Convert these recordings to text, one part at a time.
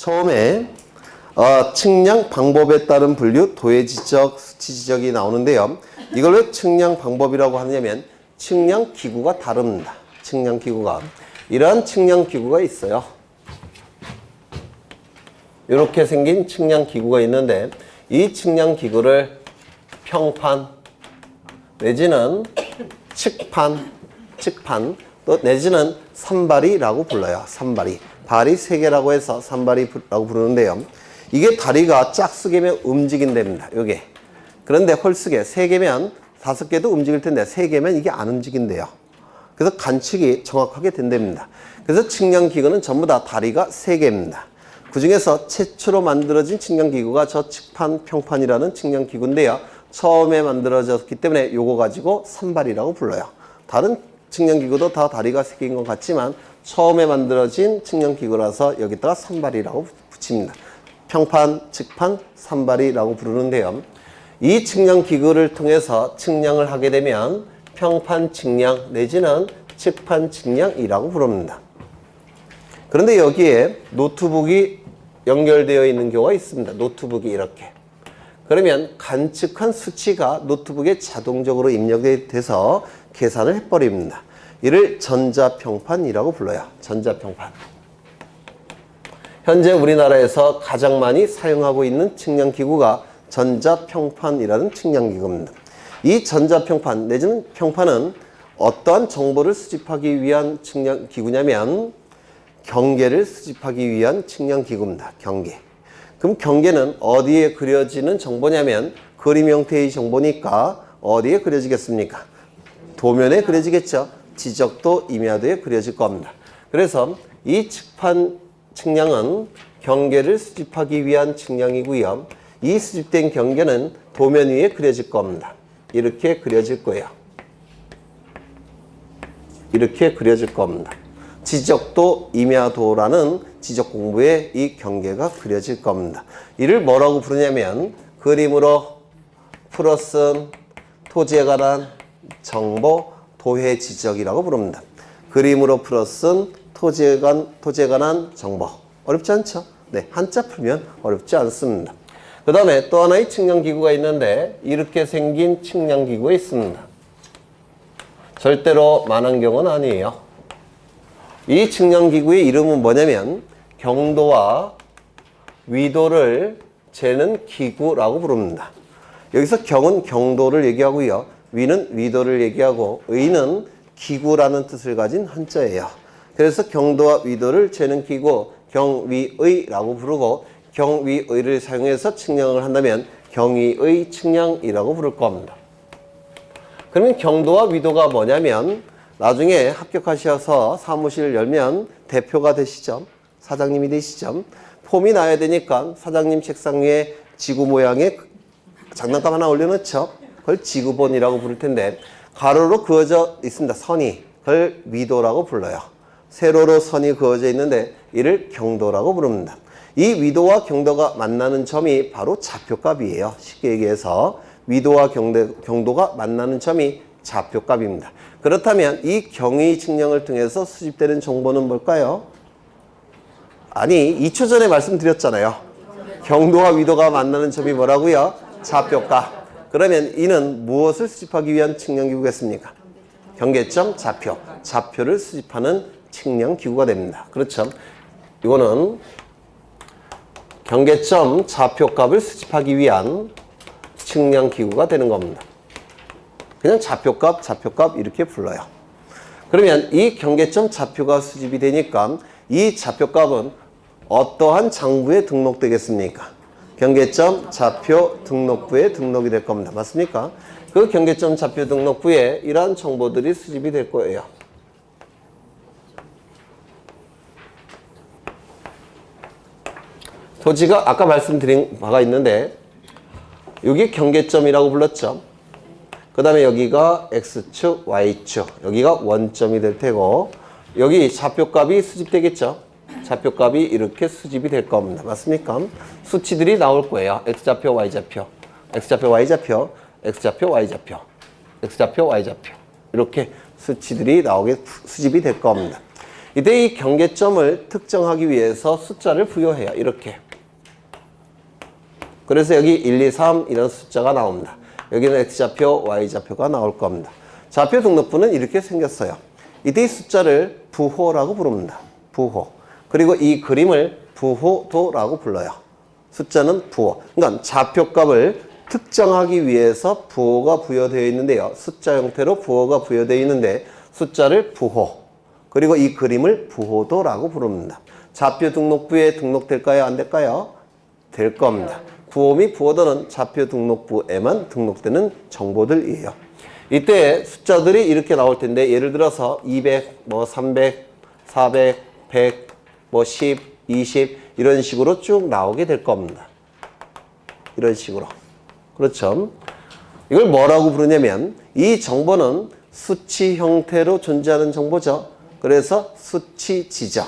처음에 측량 방법에 따른 분류, 도해 지적, 수치 지적이 나오는데요. 이걸 왜 측량 방법이라고 하냐면 측량 기구가 다릅니다. 측량 기구가. 이러한 측량 기구가 있어요. 이렇게 생긴 측량 기구가 있는데 이 측량 기구를 평판 내지는 측판 또 내지는 산발이라고 불러요. 산발이. 발이 3개라고 해서 산발이라고 부르는데요. 이게 다리가 짝수개면 움직인답니다. 요게. 그런데 홀수개 3개면 5개도 움직일 텐데 3개면 이게 안 움직인대요. 그래서 관측이 정확하게 된답니다. 그래서 측량기구는 전부 다 다리가 3개입니다. 그 중에서 최초로 만들어진 측량기구가 저 측판, 평판이라는 측량기구인데요. 처음에 만들어졌기 때문에 요거 가지고 산발이라고 불러요. 다른 측량기구도 다 다리가 3개인 것 같지만 처음에 만들어진 측량기구라서 여기다가 산발이라고 붙입니다. 평판, 측판, 산발이라고 부르는데요. 이 측량기구를 통해서 측량을 하게 되면 평판 측량 내지는 측판 측량이라고 부릅니다. 그런데 여기에 노트북이 연결되어 있는 경우가 있습니다. 노트북이 이렇게. 그러면 관측한 수치가 노트북에 자동적으로 입력이 돼서 계산을 해버립니다. 이를 전자평판이라고 불러요. 전자평판. 현재 우리나라에서 가장 많이 사용하고 있는 측량기구가 전자평판이라는 측량기구입니다. 이 전자평판 내지는 평판은 어떠한 정보를 수집하기 위한 측량기구냐면 경계를 수집하기 위한 측량기구입니다. 경계. 그럼 경계는 어디에 그려지는 정보냐면 그림 형태의 정보니까 어디에 그려지겠습니까? 도면에 그려지겠죠. 지적도, 임야도에 그려질 겁니다. 그래서 이 측판 측량은 경계를 수집하기 위한 측량이고요. 이 수집된 경계는 도면 위에 그려질 겁니다. 이렇게 그려질 거예요. 이렇게 그려질 겁니다. 지적도, 임야도라는 지적 공부에 이 경계가 그려질 겁니다. 이를 뭐라고 부르냐면 그림으로 풀어 쓴 토지에 관한 정보, 도해 지적이라고 부릅니다. 그림으로 풀어 쓴 토지에 관한 정보. 어렵지 않죠? 네, 한자 풀면 어렵지 않습니다. 그 다음에 또 하나의 측량기구가 있는데 이렇게 생긴 측량기구가 있습니다. 절대로 만원경은 아니에요. 이 측량기구의 이름은 뭐냐면 경도와 위도를 재는 기구라고 부릅니다. 여기서 경은 경도를 얘기하고요. 위는 위도를 얘기하고 의는 기구라는 뜻을 가진 한자예요. 그래서 경도와 위도를 재는 기구 경위의라고 부르고 경위의를 사용해서 측량을 한다면 경위의 측량이라고 부를 겁니다. 그러면 경도와 위도가 뭐냐면 나중에 합격하셔서 사무실 열면 대표가 되시죠. 사장님이 되시죠. 폼이 나야 되니까 사장님 책상 위에 지구 모양의 장난감 하나 올려놓죠. 그걸 지구본이라고 부를 텐데 가로로 그어져 있습니다. 선이. 그걸 위도라고 불러요. 세로로 선이 그어져 있는데 이를 경도라고 부릅니다. 이 위도와 경도가 만나는 점이 바로 좌표값이에요. 쉽게 얘기해서 위도와 경도가 만나는 점이 좌표값입니다. 그렇다면 이 경위 측량을 통해서 수집되는 정보는 뭘까요? 아니 2초 전에 말씀드렸잖아요. 경도와 위도가 만나는 점이 뭐라고요? 좌표값. 그러면 이는 무엇을 수집하기 위한 측량기구겠습니까? 경계점, 좌표. 좌표를 수집하는 측량기구가 됩니다. 그렇죠? 이거는 경계점, 좌표값을 수집하기 위한 측량기구가 되는 겁니다. 그냥 좌표값 이렇게 불러요. 그러면 이 경계점 좌표가 수집이 되니까 이 좌표값은 어떠한 장부에 등록되겠습니까? 경계점 좌표 등록부에 등록이 될 겁니다. 맞습니까? 그 경계점 좌표 등록부에 이러한 정보들이 수집이 될 거예요. 토지가 아까 말씀드린 바가 있는데 여기 경계점이라고 불렀죠. 그 다음에 여기가 X축, Y축, 여기가 원점이 될 테고 여기 좌표값이 수집되겠죠. 좌표값이 이렇게 수집이 될 겁니다. 맞습니까? 수치들이 나올 거예요. X좌표, Y좌표, X좌표, Y좌표, X좌표, Y좌표, X좌표, Y좌표 이렇게 수치들이 나오게 수집이 될 겁니다. 이때 이 경계점을 특정하기 위해서 숫자를 부여해요. 이렇게. 그래서 여기 1, 2, 3 이런 숫자가 나옵니다. 여기는 X좌표, Y좌표가 나올 겁니다. 좌표 등록부는 이렇게 생겼어요. 이때 이 숫자를 부호라고 부릅니다. 부호. 그리고 이 그림을 부호도라고 불러요. 숫자는 부호. 그러니까 좌표값을 특정하기 위해서 부호가 부여되어 있는데요. 숫자 형태로 부호가 부여되어 있는데 숫자를 부호. 그리고 이 그림을 부호도라고 부릅니다. 좌표 등록부에 등록될까요? 안 될까요? 될 겁니다. 부호 및 부호도는 좌표 등록부에만 등록되는 정보들이에요. 이때 숫자들이 이렇게 나올 텐데 예를 들어서 200, 뭐 300, 400, 100, 뭐 10, 20 이런 식으로 쭉 나오게 될 겁니다. 이런 식으로. 그렇죠? 이걸 뭐라고 부르냐면 이 정보는 수치 형태로 존재하는 정보죠. 그래서 수치 지적.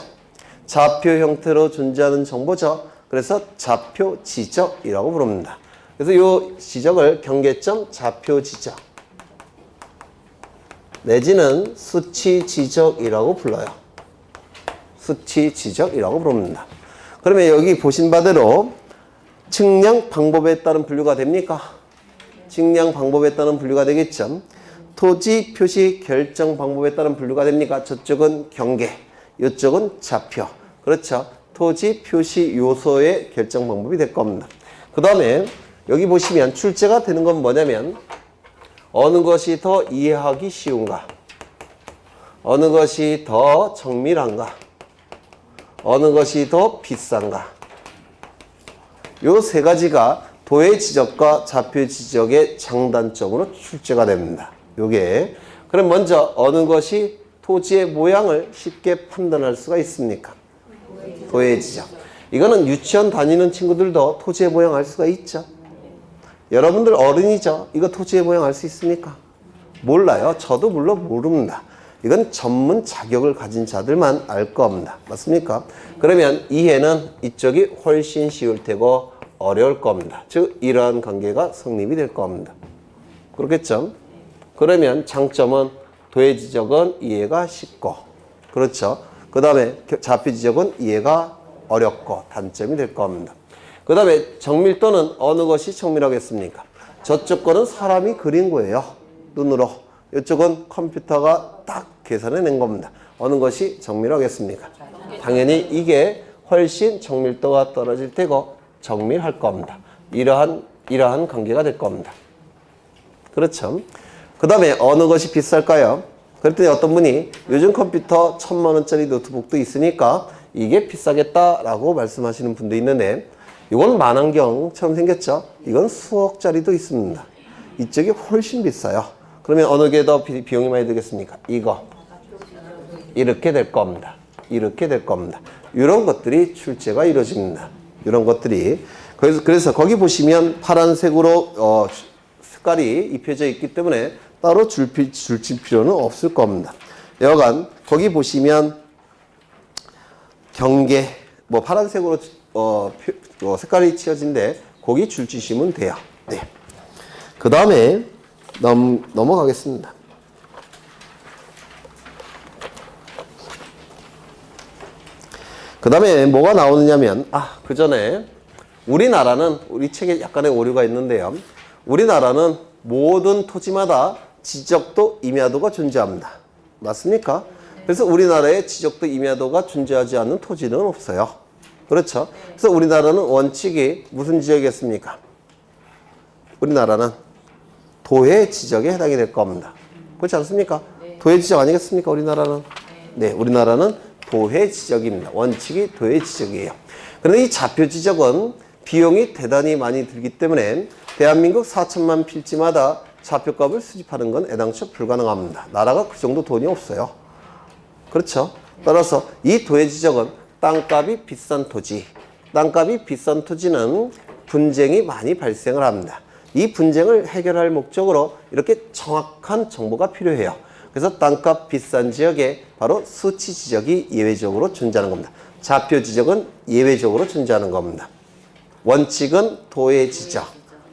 좌표 형태로 존재하는 정보죠. 그래서 좌표 지적이라고 부릅니다. 그래서 이 지적을 경계점 좌표 지적 내지는 수치 지적이라고 불러요. 수치 지적이라고 부릅니다. 그러면 여기 보신 바대로 측량 방법에 따른 분류가 됩니까? 측량 방법에 따른 분류가 되겠죠. 토지 표시 결정 방법에 따른 분류가 됩니까? 저쪽은 경계, 이쪽은 좌표. 그렇죠. 토지 표시 요소의 결정 방법이 될 겁니다. 그 다음에 여기 보시면 출제가 되는 건 뭐냐면 어느 것이 더 이해하기 쉬운가? 어느 것이 더 정밀한가? 어느 것이 더 비싼가? 요 세 가지가 도의 지적과 좌표 지적의 장단점으로 출제가 됩니다. 요게. 그럼 먼저 어느 것이 토지의 모양을 쉽게 판단할 수가 있습니까? 도의 지적. 이거는 유치원 다니는 친구들도 토지의 모양 알 수가 있죠. 여러분들 어른이죠. 이거 토지의 모양 알 수 있습니까? 몰라요. 저도 물론 모릅니다. 이건 전문 자격을 가진 자들만 알 겁니다. 맞습니까? 그러면 이해는 이쪽이 훨씬 쉬울 테고 어려울 겁니다. 즉 이러한 관계가 성립이 될 겁니다. 그렇겠죠? 그러면 장점은 도의 지적은 이해가 쉽고 그렇죠? 그 다음에 좌표 지적은 이해가 어렵고 단점이 될 겁니다. 그 다음에 정밀도는 어느 것이 정밀하겠습니까? 저쪽 거는 사람이 그린 거예요. 눈으로. 이쪽은 컴퓨터가 딱 계산해낸 겁니다. 어느 것이 정밀하겠습니까? 당연히 이게 훨씬 정밀도가 떨어질 테고 정밀할 겁니다. 이러한 관계가 될 겁니다. 그렇죠? 그 다음에 어느 것이 비쌀까요? 그랬더니 어떤 분이 요즘 컴퓨터 1000만 원짜리 노트북도 있으니까 이게 비싸겠다라고 말씀하시는 분도 있는데 이건 만원경처럼 생겼죠? 이건 수억짜리도 있습니다. 이쪽이 훨씬 비싸요. 그러면 어느 게 더 비용이 많이 들겠습니까? 이거. 이렇게 될 겁니다. 이렇게 될 겁니다. 이런 것들이 출제가 이루어집니다. 이런 것들이. 그래서 거기 보시면 파란색으로 색깔이 입혀져 있기 때문에 따로 줄칠 필요는 없을 겁니다. 여간 거기 보시면 경계 뭐 파란색으로 색깔이 칠해진데 거기 줄치시면 돼요. 네. 그 다음에 넘어가겠습니다. 그 다음에 뭐가 나오느냐면 그 전에 우리나라는 우리 책에 약간의 오류가 있는데요. 우리나라는 모든 토지마다 지적도 임야도가 존재합니다. 맞습니까? 그래서 우리나라에 지적도 임야도가 존재하지 않는 토지는 없어요. 그렇죠? 그래서 우리나라는 원칙이 무슨 지역이었습니까? 우리나라는 도의 지적에 해당이 될 겁니다. 그렇지 않습니까? 도의 지적 아니겠습니까? 우리나라는? 네, 우리나라는 도의 지적입니다. 원칙이 도의 지적이에요. 그런데 이 좌표 지적은 비용이 대단히 많이 들기 때문에 대한민국 4천만 필지마다 좌표값을 수집하는 건 애당초 불가능합니다. 나라가 그 정도 돈이 없어요. 그렇죠? 따라서 이 도의 지적은 땅값이 비싼 토지, 땅값이 비싼 토지는 분쟁이 많이 발생을 합니다. 이 분쟁을 해결할 목적으로 이렇게 정확한 정보가 필요해요. 그래서 땅값 비싼 지역에 바로 수치 지적이 예외적으로 존재하는 겁니다. 좌표 지적은 예외적으로 존재하는 겁니다. 원칙은 도의 지적.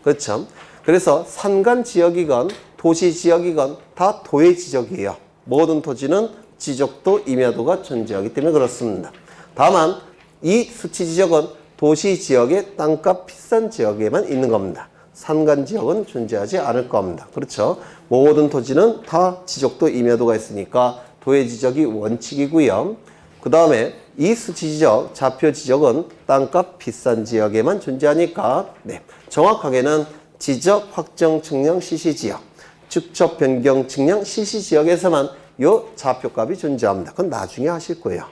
그렇죠? 그래서 산간 지역이건 도시 지역이건 다 도의 지적이에요. 모든 토지는 지적도 임야도가 존재하기 때문에 그렇습니다. 다만 이 수치 지적은 도시 지역의 땅값 비싼 지역에만 있는 겁니다. 산간 지역은 존재하지 않을 겁니다. 그렇죠? 모든 토지는 다 지적도 임야도가 있으니까 도의 지적이 원칙이고요. 그 다음에 이 수치 지적, 좌표 지적은 땅값 비싼 지역에만 존재하니까 정확하게는 지적 확정 측량 시시지역, 축척 변경 측량 시시지역에서만 요 좌표값이 존재합니다. 그건 나중에 하실 거예요.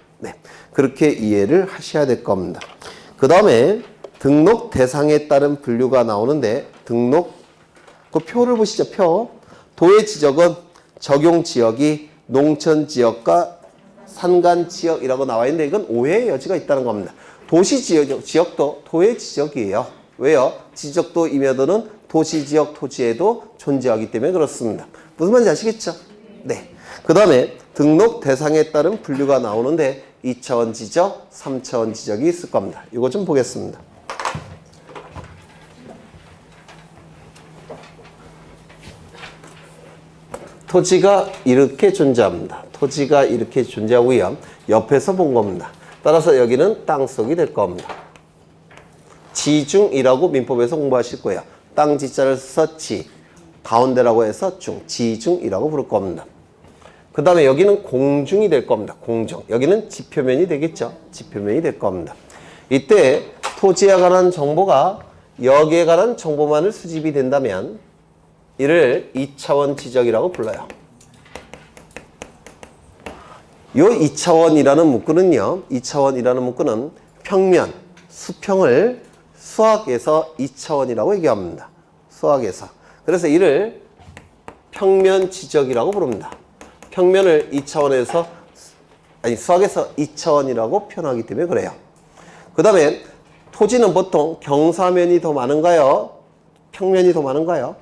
그렇게 이해를 하셔야 될 겁니다. 그 다음에 등록 대상에 따른 분류가 나오는데 등록 그 표를 보시죠. 표. 도의 지적은 적용 지역이 농촌 지역과 산간 지역이라고 나와 있는데 이건 오해의 여지가 있다는 겁니다. 도시 지역도 도의 지적이에요. 왜요? 지적도 임야도는 도시 지역 토지에도 존재하기 때문에 그렇습니다. 무슨 말인지 아시겠죠? 그 다음에 등록 대상에 따른 분류가 나오는데 2차원 지적, 3차원 지적이 있을 겁니다. 이거 좀 보겠습니다. 토지가 이렇게 존재합니다. 토지가 이렇게 존재하고요. 옆에서 본 겁니다. 따라서 여기는 땅속이 될 겁니다. 지중이라고 민법에서 공부하실 거예요. 땅 지자를 써서 지, 가운데라고 해서 중, 지중이라고 부를 겁니다. 그 다음에 여기는 공중이 될 겁니다. 공중. 여기는 지표면이 되겠죠. 지표면이 될 겁니다. 이때 토지에 관한 정보가 여기에 관한 정보만을 수집이 된다면 이를 2차원 지적이라고 불러요. 요 2차원이라는 문구는요. 2차원이라는 문구는 평면, 수평을 수학에서 2차원이라고 얘기합니다. 수학에서. 그래서 이를 평면 지적이라고 부릅니다. 평면을 2차원에서 수학에서 2차원이라고 표현하기 때문에 그래요. 그 다음에 토지는 보통 경사면이 더 많은가요? 평면이 더 많은가요?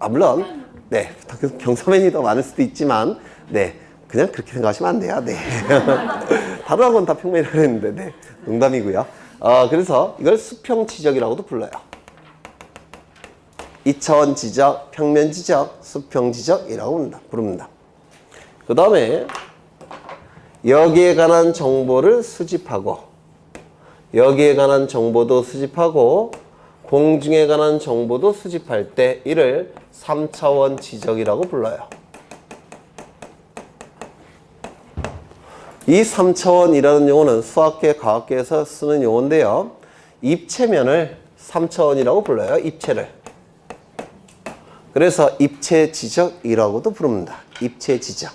물론 경사면이 더 많을 수도 있지만 그냥 그렇게 생각하시면 안 돼요. 다른 학원 다 평면이라고 했는데 농담이고요. 그래서 이걸 수평 지적이라고도 불러요. 2차원 지적, 평면 지적, 수평 지적이라고 부릅니다. 그 다음에 여기에 관한 정보를 수집하고 여기에 관한 정보도 수집하고 공중에 관한 정보도 수집할 때 이를 3차원 지적이라고 불러요. 이 3차원이라는 용어는 수학계, 과학계에서 쓰는 용어인데요. 입체면을 3차원이라고 불러요. 입체를. 그래서 입체 지적이라고도 부릅니다. 입체 지적.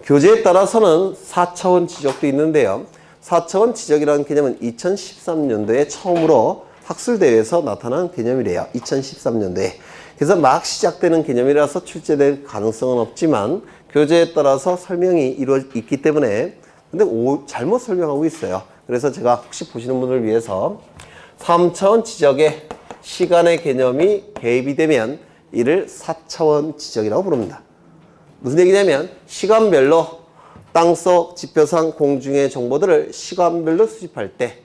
교재에 따라서는 4차원 지적도 있는데요. 4차원 지적이라는 개념은 2013년도에 처음으로 학술대회에서 나타난 개념이래요. 2013년도에. 그래서 막 시작되는 개념이라서 출제될 가능성은 없지만 교재에 따라서 설명이 있기 때문에 근데 잘못 설명하고 있어요. 그래서 제가 혹시 보시는 분을 위해서 3차원 지적에 시간의 개념이 개입이 되면 이를 4차원 지적이라고 부릅니다. 무슨 얘기냐면 시간별로 땅속 지표상 공중의 정보들을 시간별로 수집할 때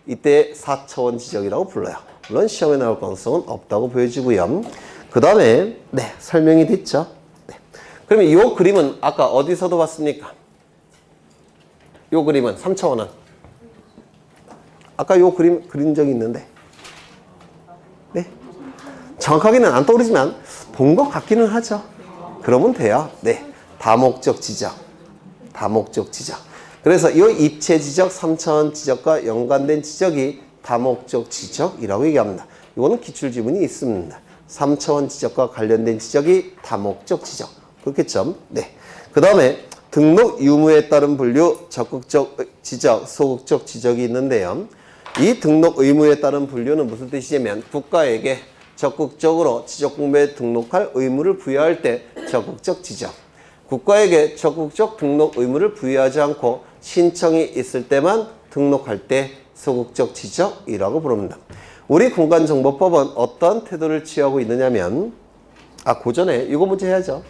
이때 4차원 지적이라고 불러요. 물론 시험에 나올 가능성은 없다고 보여지고요. 그 다음에 설명이 됐죠. 그러면 이 그림은 아까 어디서도 봤습니까? 이 그림은 3차원은 아까 이 그림 그린 적이 있는데 정확하게는 안 떠오르지만 본 것 같기는 하죠. 그러면 돼요. 다목적 지적. 다목적 지적. 그래서 이 입체 지적, 3차원 지적과 연관된 지적이 다목적 지적이라고 얘기합니다. 이거는 기출지문이 있습니다. 3차원 지적과 관련된 지적이 다목적 지적. 그렇겠죠? 그 다음에 등록 유무에 따른 분류, 적극적 지적, 소극적 지적이 있는데요. 이 등록 의무에 따른 분류는 무슨 뜻이냐면 국가에게 적극적으로 지적공부에 등록할 의무를 부여할 때 적극적 지적. 국가에게 적극적 등록 의무를 부여하지 않고 신청이 있을 때만 등록할 때 소극적 지적이라고 부릅니다. 우리 공간정보법은 어떤 태도를 취하고 있느냐면 그 전에 이거 문제 해야죠.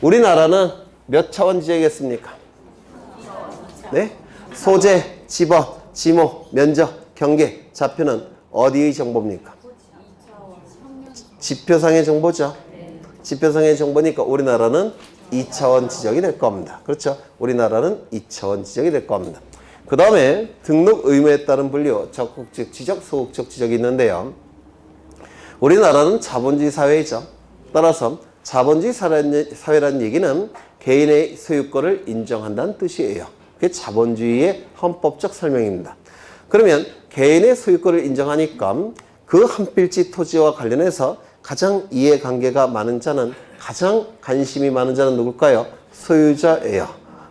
우리나라는 몇 차원 지적이겠습니까? 소재, 집업, 지목, 면적, 경계, 좌표는 어디의 정보입니까? 지표상의 정보죠. 지표상의 정보니까 우리나라는 2차원 지적이 될 겁니다. 그렇죠? 우리나라는 2차원 지적이 될 겁니다. 그 다음에 등록 의무에 따른 분류, 적극적 지적, 소극적 지적이 있는데요. 우리나라는 자본주의 사회이죠. 따라서 자본주의 사회라는 얘기는 개인의 소유권을 인정한다는 뜻이에요. 그게 자본주의의 헌법적 설명입니다. 그러면 개인의 소유권을 인정하니까 그 한 필지 토지와 관련해서 가장 이해관계가 많은 자는, 가장 관심이 많은 자는 누굴까요? 소유자예요.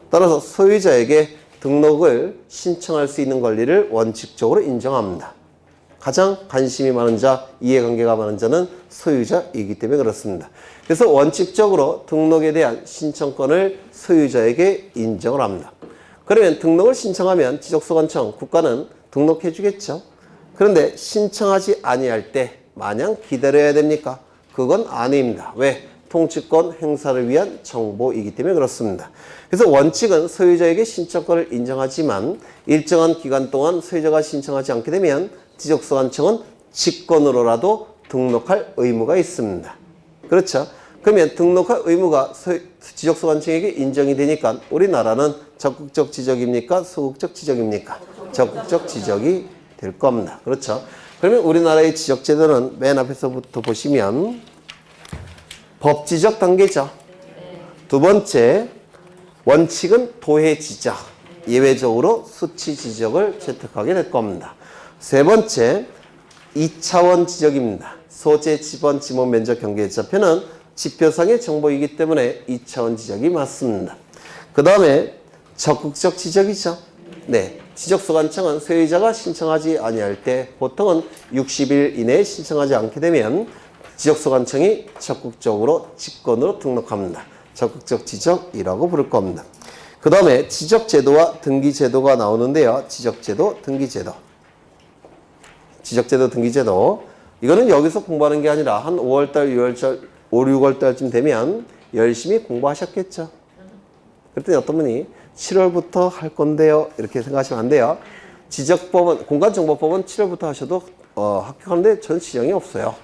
따라서 소유자에게 등록을 신청할 수 있는 권리를 원칙적으로 인정합니다. 가장 관심이 많은 자, 이해관계가 많은 자는 소유자이기 때문에 그렇습니다. 그래서 원칙적으로 등록에 대한 신청권을 소유자에게 인정을 합니다. 그러면 등록을 신청하면 지적소관청, 국가는 등록해 주겠죠. 그런데 신청하지 아니할 때 마냥 기다려야 됩니까? 그건 아닙니다. 왜? 통치권 행사를 위한 정보이기 때문에 그렇습니다. 그래서 원칙은 소유자에게 신청권을 인정하지만 일정한 기간 동안 소유자가 신청하지 않게 되면 지적소관청은 직권으로라도 등록할 의무가 있습니다. 그렇죠? 그러면 등록할 의무가 지적소관청에게 인정이 되니까 우리나라는 적극적 지적입니까? 소극적 지적입니까? 적극적 지적이 될 겁니다. 그렇죠? 그러면 우리나라의 지적제도는 맨 앞에서부터 보시면 법지적 단계죠. 두 번째, 원칙은 도해 지적, 예외적으로 수치 지적을 채택하게 될 겁니다. 세 번째, 2차원 지적입니다. 소재, 지번, 지목, 면적, 경계, 좌표는 지표상의 정보이기 때문에 2차원 지적이 맞습니다. 그 다음에 적극적 지적이죠. 네, 지적소관청은 소유자가 신청하지 아니할 때 보통은 60일 이내에 신청하지 않게 되면 지적소관청이 적극적으로 직권으로 등록합니다. 적극적 지적이라고 부를 겁니다. 그 다음에 지적제도와 등기제도가 나오는데요. 지적제도, 등기제도. 지적제도, 등기제도. 이거는 여기서 공부하는 게 아니라 한 5월달, 6월달, 5, 6월달쯤 되면 열심히 공부하셨겠죠. 그랬더니 어떤 분이 7월부터 할 건데요. 이렇게 생각하시면 안 돼요. 지적법은, 공간정보법은 7월부터 하셔도 합격하는데 전 지장이 없어요.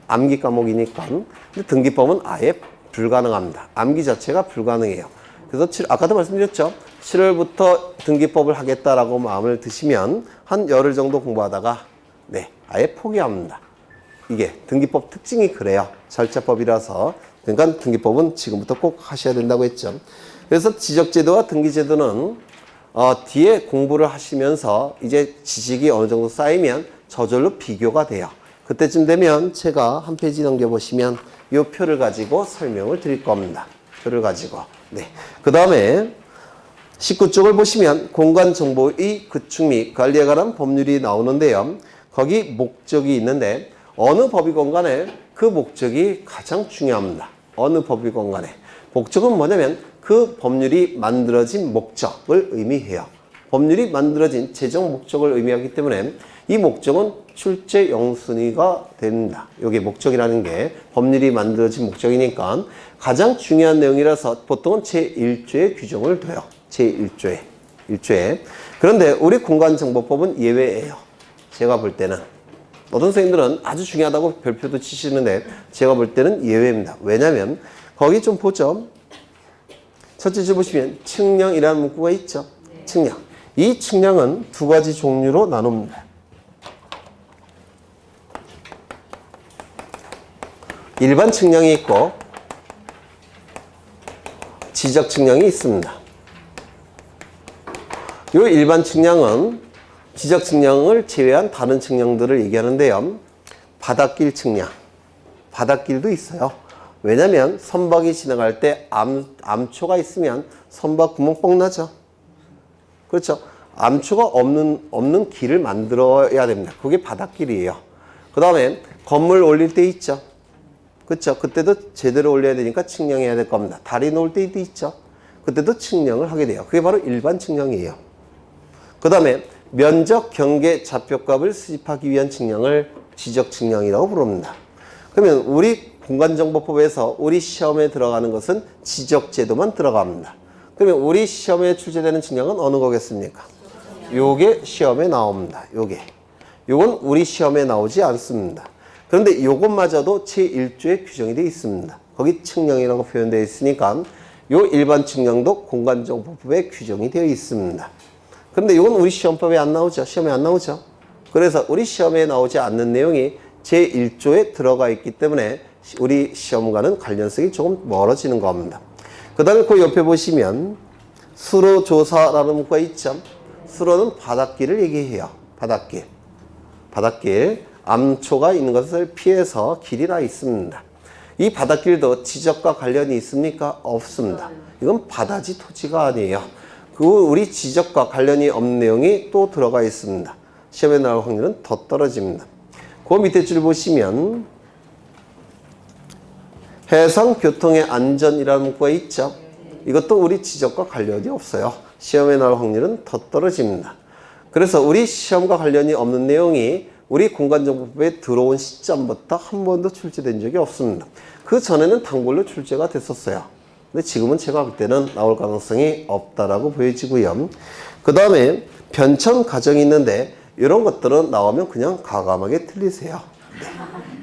암기 과목이니까. 근데 등기법은 아예 불가능합니다. 암기 자체가 불가능해요. 그래서 아까도 말씀드렸죠. 7월부터 등기법을 하겠다라고 마음을 드시면 한 열흘 정도 공부하다가 네, 아예 포기합니다. 이게 등기법 특징이 그래요. 절차법이라서. 그러니까 등기법은 지금부터 꼭 하셔야 된다고 했죠. 그래서 지적제도와 등기제도는 뒤에 공부를 하시면서 이제 지식이 어느 정도 쌓이면 저절로 비교가 돼요. 그때쯤 되면 제가 한 페이지 넘겨보시면 이 표를 가지고 설명을 드릴 겁니다. 표를 가지고. 네. 그 다음에 19쪽을 보시면 공간정보의 구축 및 관리에 관한 법률이 나오는데요. 거기 목적이 있는데 어느 법이건 간에 그 목적이 가장 중요합니다. 어느 법이건 간에. 목적은 뭐냐면 그 법률이 만들어진 목적을 의미해요. 법률이 만들어진 재정 목적을 의미하기 때문에 이 목적은 출제 영순위가 됩니다. 이게 목적이라는 게 법률이 만들어진 목적이니까 가장 중요한 내용이라서 보통은 제1조에 규정을 둬요. 제1조에. 1조에. 그런데 우리 공간정보법은 예외예요. 제가 볼 때는. 어떤 선생님들은 아주 중요하다고 별표도 치시는데 제가 볼 때는 예외입니다. 왜냐하면 거기 좀 보죠. 첫째 줄 보시면 측량이라는 문구가 있죠. 측량. 이 측량은 두 가지 종류로 나눕니다. 일반 측량이 있고 지적 측량이 있습니다. 이 일반 측량은 지적 측량을 제외한 다른 측량들을 얘기하는데요. 바닷길 측량. 바닷길도 있어요. 왜냐하면 선박이 지나갈 때 암초가 있으면 선박 구멍 뻥 나죠. 그렇죠. 암초가 없는 길을 만들어야 됩니다. 그게 바닷길이에요. 그 다음에 건물 올릴 때 있죠. 그렇죠. 그때도 제대로 올려야 되니까 측량해야 될 겁니다. 다리 놓을 때도 있죠. 그때도 측량을 하게 돼요. 그게 바로 일반 측량이에요. 그 다음에 면적, 경계, 좌표값을 수집하기 위한 측량을 지적 측량이라고 부릅니다. 그러면 우리 공간정보법에서 우리 시험에 들어가는 것은 지적제도만 들어갑니다. 그러면 우리 시험에 출제되는 측량은 어느 거겠습니까? 요게 시험에 나옵니다. 요건 우리 시험에 나오지 않습니다. 그런데 요것마저도 제1조에 규정이 되어 있습니다. 거기 측량이라고 표현되어 있으니까 요 일반 측량도 공간정보법에 규정이 되어 있습니다. 그런데 이건 우리 시험법에 안 나오죠. 시험에 안 나오죠. 그래서 우리 시험에 나오지 않는 내용이 제1조에 들어가 있기 때문에 우리 시험과는 관련성이 조금 멀어지는 겁니다. 그 다음에 그 옆에 보시면 수로조사라는 문구가 있죠. 수로는 바닷길을 얘기해요. 바닷길. 바닷길. 암초가 있는 것을 피해서 길이 나 있습니다. 이 바닷길도 지적과 관련이 있습니까? 없습니다. 이건 바다지 토지가 아니에요. 그 우리 지적과 관련이 없는 내용이 또 들어가 있습니다. 시험에 나올 확률은 더 떨어집니다. 그 밑에 줄 보시면 해상교통의 안전이라는 문구가 있죠. 이것도 우리 지적과 관련이 없어요. 시험에 나올 확률은 더 떨어집니다. 그래서 우리 시험과 관련이 없는 내용이 우리 공간정보법에 들어온 시점부터 한 번도 출제된 적이 없습니다. 그 전에는 단골로 출제가 됐었어요. 근데 지금은 제가 볼 때는 나올 가능성이 없다라고 보여지고요. 그 다음에 변천 과정이 있는데 이런 것들은 나오면 그냥 과감하게 틀리세요.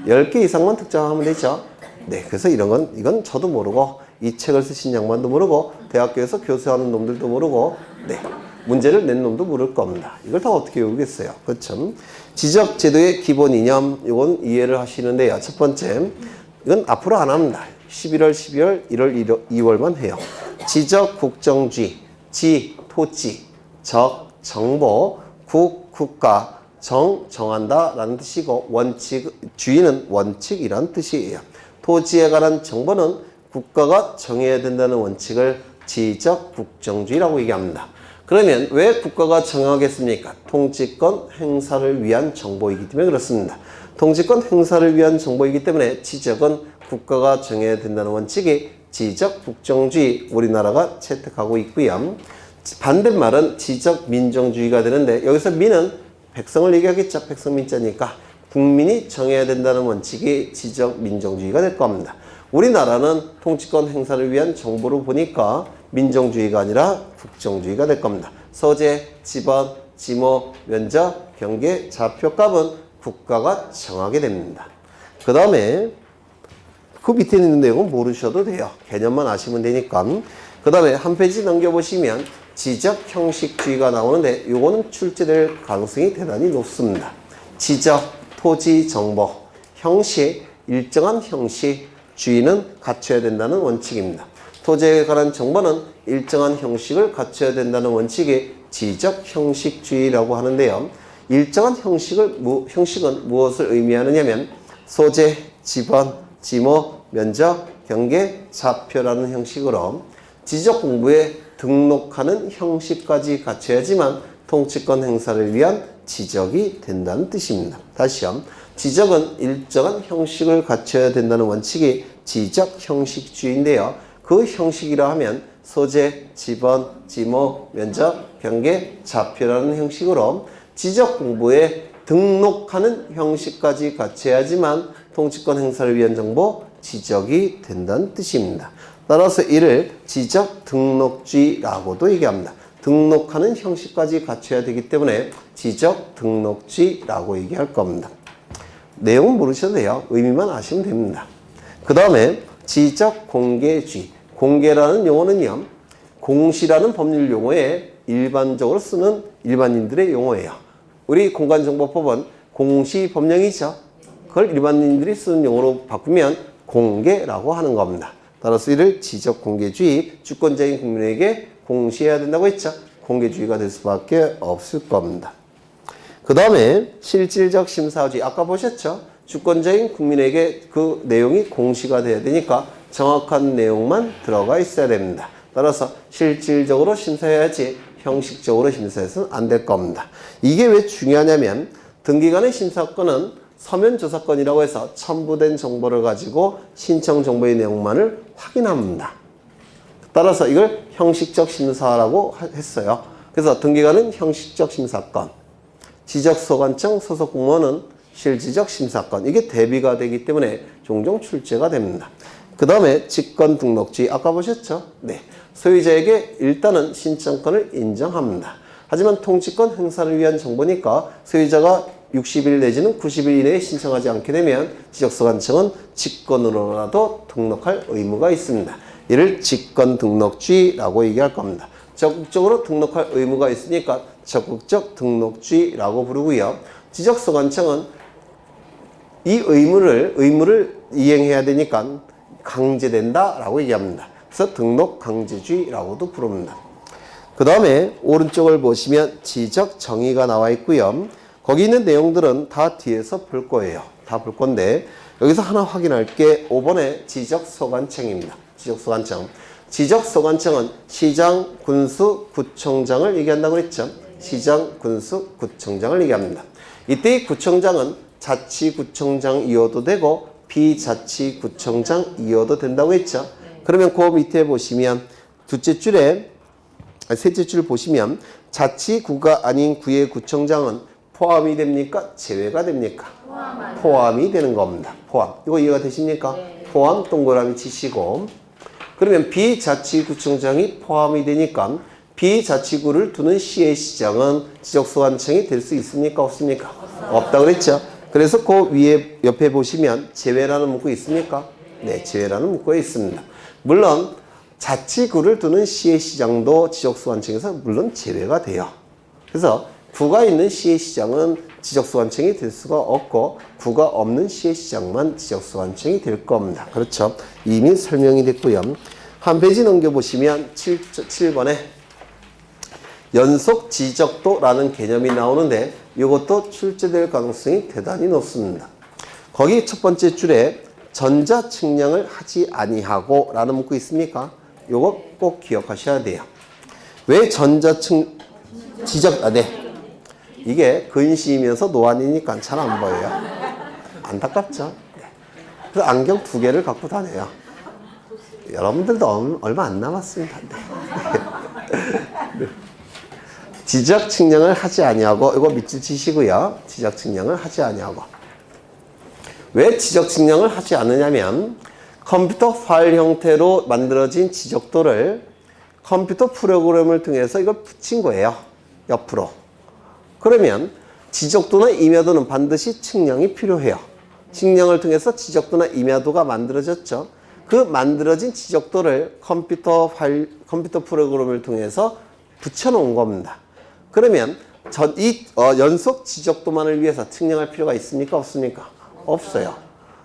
네. 10개 이상만 특정하면 되죠. 네, 그래서 이건 저도 모르고 이 책을 쓰신 양반도 모르고 대학교에서 교수하는 놈들도 모르고 네, 문제를 낸 놈도 모를 겁니다. 이걸 다 어떻게 외우겠어요. 그렇죠? 지적제도의 기본 이념 이건 이해를 하시는데요. 첫 번째 이건 앞으로 안 합니다. 11월, 12월, 1월, 2월만 해요. 지적, 국정주의, 지, 토지, 적, 정보, 국, 국가, 정, 정한다 라는 뜻이고 원칙, 주의는 원칙이라는 뜻이에요. 토지에 관한 정보는 국가가 정해야 된다는 원칙을 지적, 국정주의라고 얘기합니다. 그러면 왜 국가가 정하겠습니까? 통치권 행사를 위한 정보이기 때문에 그렇습니다. 통치권 행사를 위한 정보이기 때문에 지적은 국가가 정해야 된다는 원칙이 지적, 국정주의 우리나라가 채택하고 있고요. 반대말은 지적, 민정주의가 되는데 여기서 민은 백성을 얘기하겠죠. 백성 민자니까 국민이 정해야 된다는 원칙이 지적, 민정주의가 될 겁니다. 우리나라는 통치권 행사를 위한 정보로 보니까 민정주의가 아니라 국정주의가 될 겁니다. 소재, 지번, 지모, 면적, 경계, 좌표값은 국가가 정하게 됩니다. 그 다음에 그 밑에 있는 내용은 모르셔도 돼요. 개념만 아시면 되니까. 그 다음에 한 페이지 넘겨보시면 지적 형식주의가 나오는데 이거는 출제될 가능성이 대단히 높습니다. 지적, 토지, 정보, 형식, 일정한 형식, 주의는 갖춰야 된다는 원칙입니다. 토지에 관한 정보는 일정한 형식을 갖춰야 된다는 원칙이 지적 형식주의라고 하는데요. 일정한 형식은 무엇을 의미하느냐면 소재, 지번, 지모, 면적, 경계, 좌표라는 형식으로 지적 공부에 등록하는 형식까지 갖춰야지만 통치권 행사를 위한 지적이 된다는 뜻입니다. 다시요. 지적은 일정한 형식을 갖춰야 된다는 원칙이 지적 형식주의인데요. 그 형식이라 하면 소재, 지번, 지모, 면적, 경계, 좌표라는 형식으로 지적 공부에 등록하는 형식까지 갖춰야지만 통치권 행사를 위한 정보, 지적이 된다는 뜻입니다. 따라서 이를 지적 등록주의라고도 얘기합니다. 등록하는 형식까지 갖춰야 되기 때문에 지적 등록주의라고 얘기할 겁니다. 내용은 모르셔도 돼요. 의미만 아시면 됩니다. 그 다음에 지적 공개주의. 공개라는 용어는요, 공시라는 법률 용어에 일반적으로 쓰는 일반인들의 용어예요. 우리 공간정보법은 공시 법령이죠. 그걸 일반인들이 쓰는 용어로 바꾸면 공개라고 하는 겁니다. 따라서 이를 지적 공개주의, 주권자인 국민에게 공시해야 된다고 했죠. 공개주의가 될 수밖에 없을 겁니다. 그 다음에 실질적 심사주의. 아까 보셨죠? 주권자인 국민에게 그 내용이 공시가 돼야 되니까 정확한 내용만 들어가 있어야 됩니다. 따라서 실질적으로 심사해야지 형식적으로 심사해서는 안 될 겁니다. 이게 왜 중요하냐면 등기관의 심사권은 서면조사권이라고 해서 첨부된 정보를 가지고 신청 정보의 내용만을 확인합니다. 따라서 이걸 형식적 심사라고 했어요. 그래서 등기관은 형식적 심사권, 지적소관청 소속 공무원은 실질적 심사권. 이게 대비가 되기 때문에 종종 출제가 됩니다. 그 다음에 직권등록주의. 아까 보셨죠? 네. 소유자에게 일단은 신청권을 인정합니다. 하지만 통치권 행사를 위한 정보니까 소유자가 60일 내지는 90일 이내에 신청하지 않게 되면 지적소관청은 직권으로라도 등록할 의무가 있습니다. 이를 직권등록주의라고 얘기할 겁니다. 적극적으로 등록할 의무가 있으니까 적극적 등록주의라고 부르고요. 지적소관청은 이 의무를 이행해야 되니까 강제된다라고 얘기합니다. 그래서 등록강제주의라고도 부릅니다. 그 다음에 오른쪽을 보시면 지적정의가 나와 있고요. 거기 있는 내용들은 다 뒤에서 볼 거예요. 다 볼 건데 여기서 하나 확인할 게 5번의 지적소관청입니다. 지적소관청. 지적소관청은 시장, 군수, 구청장을 얘기한다고 했죠. 시장, 군수, 구청장을 얘기합니다. 이때 이 구청장은 자치구청장이어도 되고 비자치구청장이어도 된다고 했죠. 그러면 그 밑에 보시면 셋째 줄 보시면 자치구가 아닌 구의 구청장은 포함이 됩니까? 제외가 됩니까? 포함이 되는 겁니다. 포함. 이거 이해가 되십니까? 네. 포함 동그라미 치시고 그러면 비자치구청장이 포함이 되니까 비자치구를 두는 시의 시장은 지적소관청이 될 수 있습니까? 없습니까? 없다 그랬죠? 그래서 그 위에 옆에 보시면 제외라는 문구 있습니까? 네, 제외라는 문구가 있습니다. 물론 자치구를 두는 시의 시장도 지적소관청에서 물론 제외가 돼요. 그래서 구가 있는 시의 시장은 지적소관청이 될 수가 없고 구가 없는 시의 시장만 지적소관청이 될 겁니다. 그렇죠? 이미 설명이 됐고요. 한 페이지 넘겨보시면 7번에 연속 지적도라는 개념이 나오는데 이것도 출제될 가능성이 대단히 높습니다. 거기 첫 번째 줄에 전자측량을 하지 아니하고 라는 문구 있습니까? 요거 꼭 기억하셔야 돼요. 왜 네. 이게 근시이면서 노안이니까 잘 안 보여요. 안타깝죠? 네. 그래서 안경 2개를 갖고 다녀요. 여러분들도 얼마 안 남았습니다. 네. 지적 측량을 하지 아니하고 이거 밑줄 치시고요. 지적 측량을 하지 아니하고 왜 지적 측량을 하지 않느냐면 컴퓨터 파일 형태로 만들어진 지적도를 컴퓨터 프로그램을 통해서 이걸 붙인 거예요. 옆으로. 그러면 지적도나 임야도는 반드시 측량이 필요해요. 측량을 통해서 지적도나 임야도가 만들어졌죠. 그 만들어진 지적도를 컴퓨터 프로그램을 통해서 붙여놓은 겁니다. 그러면 연속 지적도만을 위해서 측량할 필요가 있습니까? 없습니까? 없어요.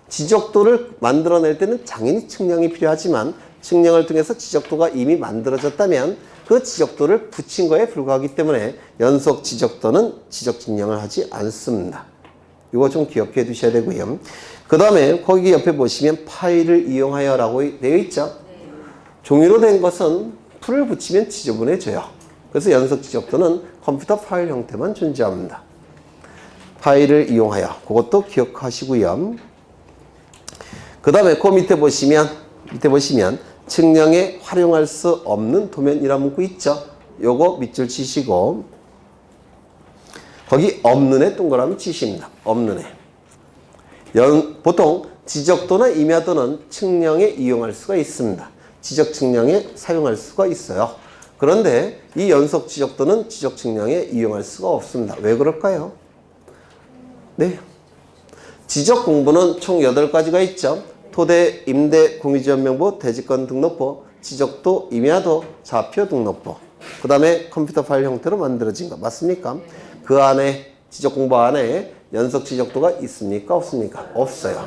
지적도를 만들어낼 때는 당연히 측량이 필요하지만 측량을 통해서 지적도가 이미 만들어졌다면 그 지적도를 붙인 거에 불과하기 때문에 연속 지적도는 지적 측량을 하지 않습니다. 이거 좀 기억해 두셔야 되고요. 그 다음에 거기 옆에 보시면 파일을 이용하여 라고 되어 있죠. 종이로 된 것은 풀을 붙이면 지저분해져요. 그래서 연속 지적도는 컴퓨터 파일 형태만 존재합니다. 파일을 이용하여 그것도 기억하시고요. 그 다음에 그 밑에 보시면 측량에 활용할 수 없는 도면이라는 문구 있죠. 요거 밑줄 치시고 거기 없는 애 동그라미 치십니다. 없는 애. 보통 지적도나 임야도는 측량에 이용할 수가 있습니다. 지적 측량에 사용할 수가 있어요. 그런데 이 연속 지적도는 지적 측량에 이용할 수가 없습니다. 왜 그럴까요? 네. 지적 공부는 총 8가지가 있죠. 토대, 임대, 공유지원명부, 대지권 등록부, 지적도, 임야도, 좌표 등록부. 그 다음에 컴퓨터 파일 형태로 만들어진 거 맞습니까? 그 안에 지적 공부 안에 연속 지적도가 있습니까? 없습니까? 없어요.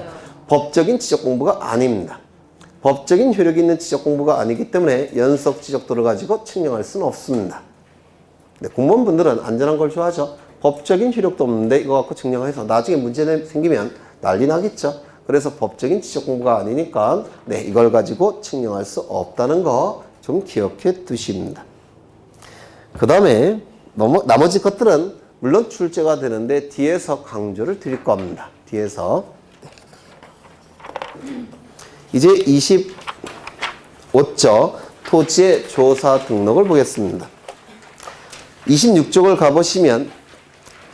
법적인 지적 공부가 아닙니다. 법적인 효력이 있는 지적 공부가 아니기 때문에 연속 지적도를 가지고 측량할 수는 없습니다. 네, 공무원분들은 안전한 걸 좋아하죠. 법적인 효력도 없는데 이거 갖고 측량해서 나중에 문제 생기면 난리 나겠죠. 그래서 법적인 지적 공부가 아니니까 네, 이걸 가지고 측량할 수 없다는 거 좀 기억해 두십니다. 그 다음에 나머지 것들은 물론 출제가 되는데 뒤에서 강조를 드릴 겁니다. 뒤에서. 이제 25조 토지의 조사 등록을 보겠습니다. 26쪽을 가보시면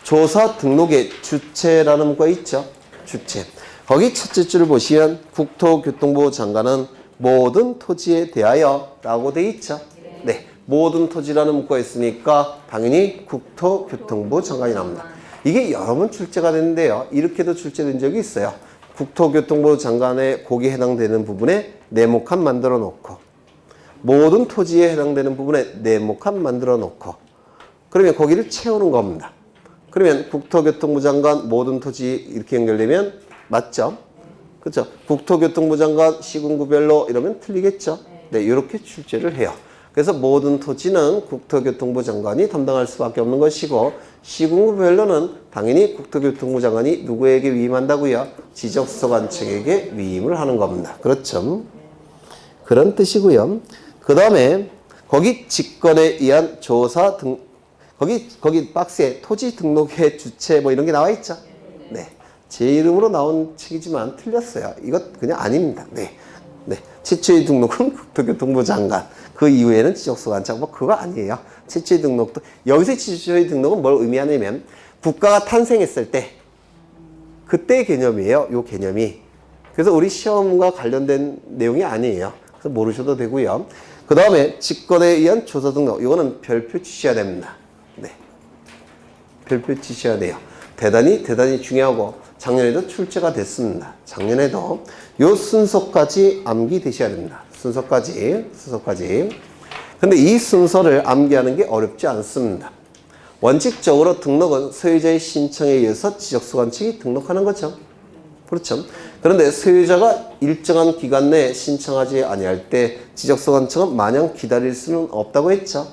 조사 등록의 주체라는 문구가 있죠. 주체. 거기 첫째 줄을 보시면 국토교통부 장관은 모든 토지에 대하여 라고 돼 있죠. 네. 모든 토지라는 문구가 있으니까 당연히 국토교통부 장관이 나옵니다. 이게 여러 번 출제가 됐는데요. 이렇게도 출제된 적이 있어요. 국토교통부 장관의 거기에 해당되는 부분에 네모칸 만들어 놓고 모든 토지에 해당되는 부분에 네모칸 만들어 놓고 그러면 거기를 채우는 겁니다. 그러면 국토교통부 장관 모든 토지 이렇게 연결되면 맞죠? 그렇죠? 국토교통부 장관 시군구별로 이러면 틀리겠죠? 네, 이렇게 출제를 해요. 그래서 모든 토지는 국토교통부 장관이 담당할 수밖에 없는 것이고 시군구별로는 당연히 국토교통부 장관이 누구에게 위임한다고요? 지적소관청에게 위임을 하는 겁니다. 그렇죠? 그런 뜻이고요. 그 다음에 거기 직권에 의한 조사 등 거기 박스에 토지 등록회 주체 뭐 이런 게 나와 있죠? 네. 제 이름으로 나온 책이지만 틀렸어요. 이것 그냥 아닙니다. 네. 네. 최초의 등록은 국토교통부 장관. 그 이후에는 지적소관청 뭐 그거 아니에요. 최초의 등록도 여기서 최초의 등록은 뭘 의미하냐면 국가가 탄생했을 때 그때의 개념이에요. 요 개념이. 그래서 우리 시험과 관련된 내용이 아니에요. 그래서 모르셔도 되고요. 그 다음에 직권에 의한 조사 등록. 이거는 별표 치셔야 됩니다. 네. 별표 치셔야 돼요. 대단히 중요하고 작년에도 출제가 됐습니다. 작년에도 요 순서까지 암기되셔야 됩니다. 순서까지. 근데 이 순서를 암기하는 게 어렵지 않습니다. 원칙적으로 등록은 소유자의 신청에 의해서 지적소관청이 등록하는 거죠. 그렇죠. 그런데 소유자가 일정한 기간 내에 신청하지 아니할 때 지적소관청은 마냥 기다릴 수는 없다고 했죠.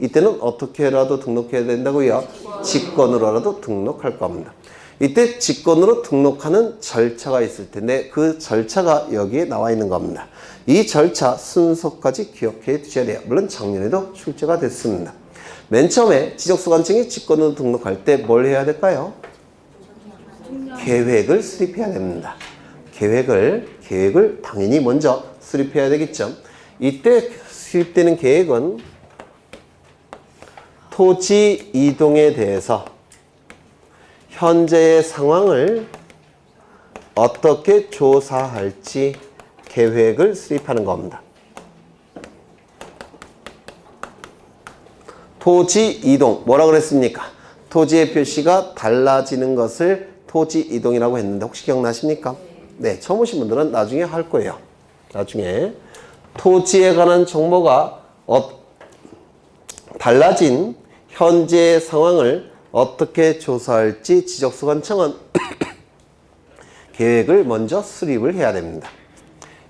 이때는 어떻게라도 등록해야 된다고요? 직권으로라도 등록할 겁니다. 이때 직권으로 등록하는 절차가 있을 텐데 그 절차가 여기에 나와 있는 겁니다. 이 절차 순서까지 기억해 두셔야 돼요. 물론 작년에도 출제가 됐습니다. 맨 처음에 지적소관청이 직권으로 등록할 때 뭘 해야 될까요? 계획을 수립해야 됩니다. 계획을 당연히 먼저 수립해야 되겠죠. 이때 수립되는 계획은 토지 이동에 대해서 현재의 상황을 어떻게 조사할지 계획을 수립하는 겁니다. 토지 이동, 뭐라 그랬습니까? 토지의 표시가 달라지는 것을 토지 이동이라고 했는데 혹시 기억나십니까? 네, 처음 오신 분들은 나중에 할 거예요. 나중에 토지에 관한 정보가 달라진 현재의 상황을 어떻게 조사할지 지적소관청은 계획을 먼저 수립을 해야 됩니다.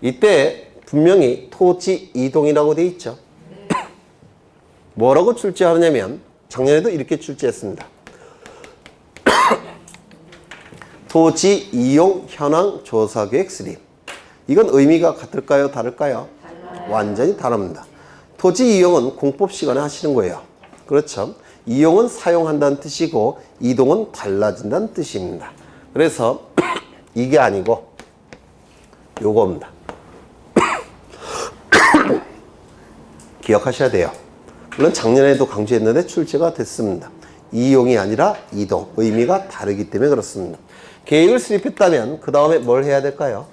이때 분명히 토지 이동이라고 되어 있죠. 뭐라고 출제하느냐면 작년에도 이렇게 출제했습니다. 토지 이용 현황 조사 계획 수립. 이건 의미가 같을까요? 다를까요? 완전히 다릅니다. 토지 이용은 공법 시간에 하시는 거예요. 그렇죠? 이용은 사용한다는 뜻이고 이동은 달라진다는 뜻입니다. 그래서 이게 아니고 요겁니다. 기억하셔야 돼요. 물론 작년에도 강조했는데 출제가 됐습니다. 이용이 아니라 이동, 의미가 다르기 때문에 그렇습니다. 계획을 수립했다면 그 다음에 뭘 해야 될까요?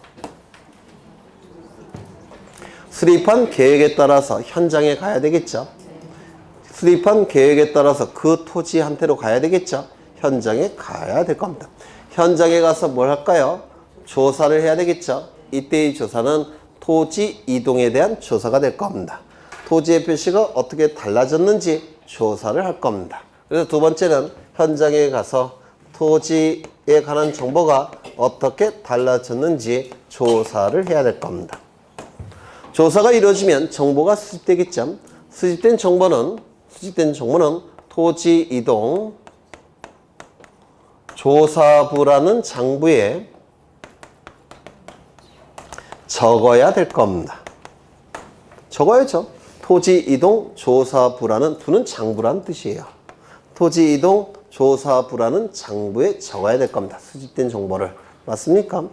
수립한 계획에 따라서 현장에 가야 되겠죠. 수립한 계획에 따라서 그 토지한테로 가야 되겠죠. 현장에 가야 될 겁니다. 현장에 가서 뭘 할까요? 조사를 해야 되겠죠. 이때의 조사는 토지 이동에 대한 조사가 될 겁니다. 토지의 표시가 어떻게 달라졌는지 조사를 할 겁니다. 그래서 두 번째는 현장에 가서 토지에 관한 정보가 어떻게 달라졌는지 조사를 해야 될 겁니다. 조사가 이루어지면 정보가 수집되겠죠. 수집된 정보는 토지 이동 조사부라는 장부에 적어야 될 겁니다. 적어야죠. 토지 이동 조사부라는 부는 장부라는 뜻이에요. 토지 이동 조사부라는 장부에 적어야 될 겁니다. 수집된 정보를. 맞습니까?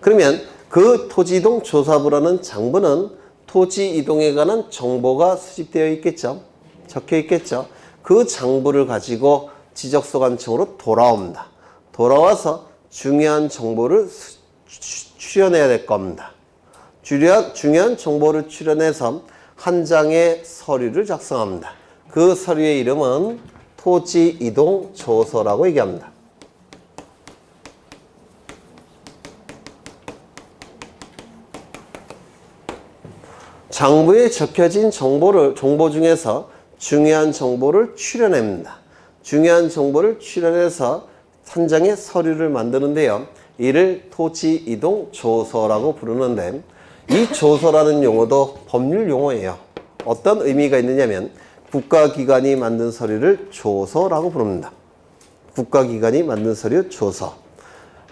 그러면 그 토지 이동 조사부라는 장부는 토지 이동에 관한 정보가 수집되어 있겠죠. 적혀 있겠죠. 그 장부를 가지고 지적소관청으로 돌아옵니다. 돌아와서 중요한 정보를 출연해야 될 겁니다. 중요한 정보를 출연해서 한 장의 서류를 작성합니다. 그 서류의 이름은 토지 이동 조서라고 얘기합니다. 장부에 적혀진 정보 중에서 중요한 정보를 추려냅니다. 중요한 정보를 추려내서 한 장의 서류를 만드는데요. 이를 토지이동조서라고 부르는데 이 조서라는 용어도 법률 용어예요. 어떤 의미가 있느냐면 국가기관이 만든 서류를 조서라고 부릅니다. 국가기관이 만든 서류 조서.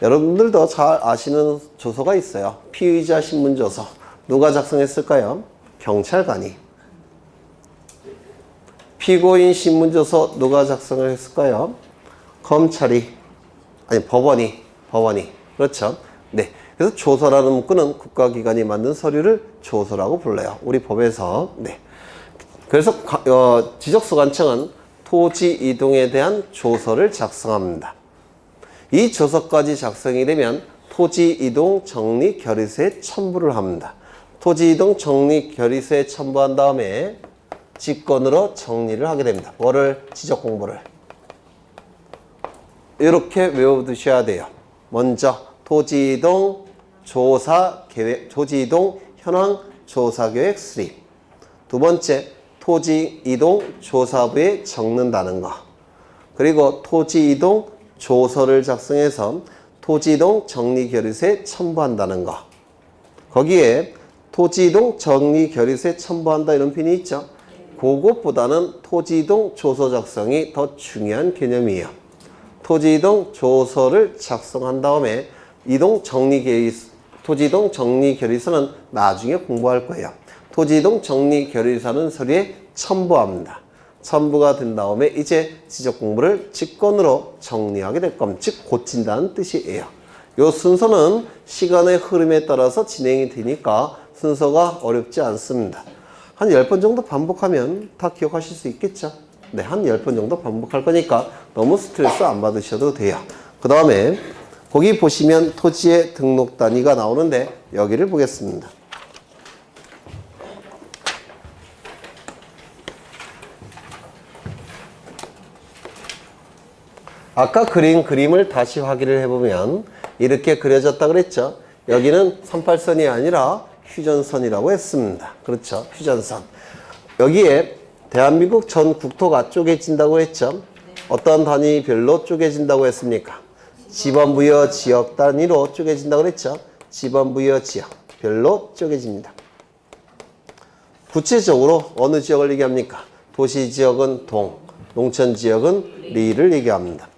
여러분들도 잘 아시는 조서가 있어요. 피의자 신문조서. 누가 작성했을까요? 경찰관이. 피고인 신문조서 누가 작성을 했을까요? 검찰이. 아니 법원이. 그렇죠? 네. 그래서 조서라는 문구는 국가기관이 만든 서류를 조서라고 불러요. 우리 법에서. 네. 그래서 지적소관청은 토지 이동에 대한 조서를 작성합니다. 이 조서까지 작성이 되면 토지 이동 정리 결의서에 첨부를 합니다. 토지 이동 정리 결의서에 첨부한 다음에 직권으로 정리를 하게 됩니다. 뭐를? 지적 공부를. 이렇게 외워두셔야 돼요. 먼저 토지이동 조사 계획, 토지이동 현황 조사 계획 수립. 두 번째, 토지이동 조사부에 적는다는 거. 그리고 토지이동 조서를 작성해서 토지이동 정리결의서에 첨부한다는 거. 거기에 토지이동 정리결의서에 첨부한다 이런 표현이 있죠. 그것보다는 토지이동 조서 작성이 더 중요한 개념이에요. 토지이동 조서를 작성한 다음에 토지이동 정리결의서는 나중에 공부할 거예요. 토지이동 정리결의서는 서류에 첨부합니다. 첨부가 된 다음에 이제 지적 공부를 직권으로 정리하게 될 겁니다. 즉 고친다는 뜻이에요. 이 순서는 시간의 흐름에 따라서 진행이 되니까 순서가 어렵지 않습니다. 한 10번 정도 반복하면 다 기억하실 수 있겠죠? 네, 한 10번 정도 반복할 거니까 너무 스트레스 안 받으셔도 돼요. 그 다음에 거기 보시면 토지의 등록 단위가 나오는데 여기를 보겠습니다. 아까 그린 그림을 다시 확인을 해보면 이렇게 그려졌다 그랬죠. 여기는 38선이 아니라 휴전선이라고 했습니다. 그렇죠. 휴전선. 여기에 대한민국 전 국토가 쪼개진다고 했죠. 어떤 단위별로 쪼개진다고 했습니까? 지번부여 지역 단위로 쪼개진다고 그랬죠. 지번부여 지역별로 쪼개집니다. 구체적으로 어느 지역을 얘기합니까? 도시지역은 동, 농촌지역은 리를 얘기합니다.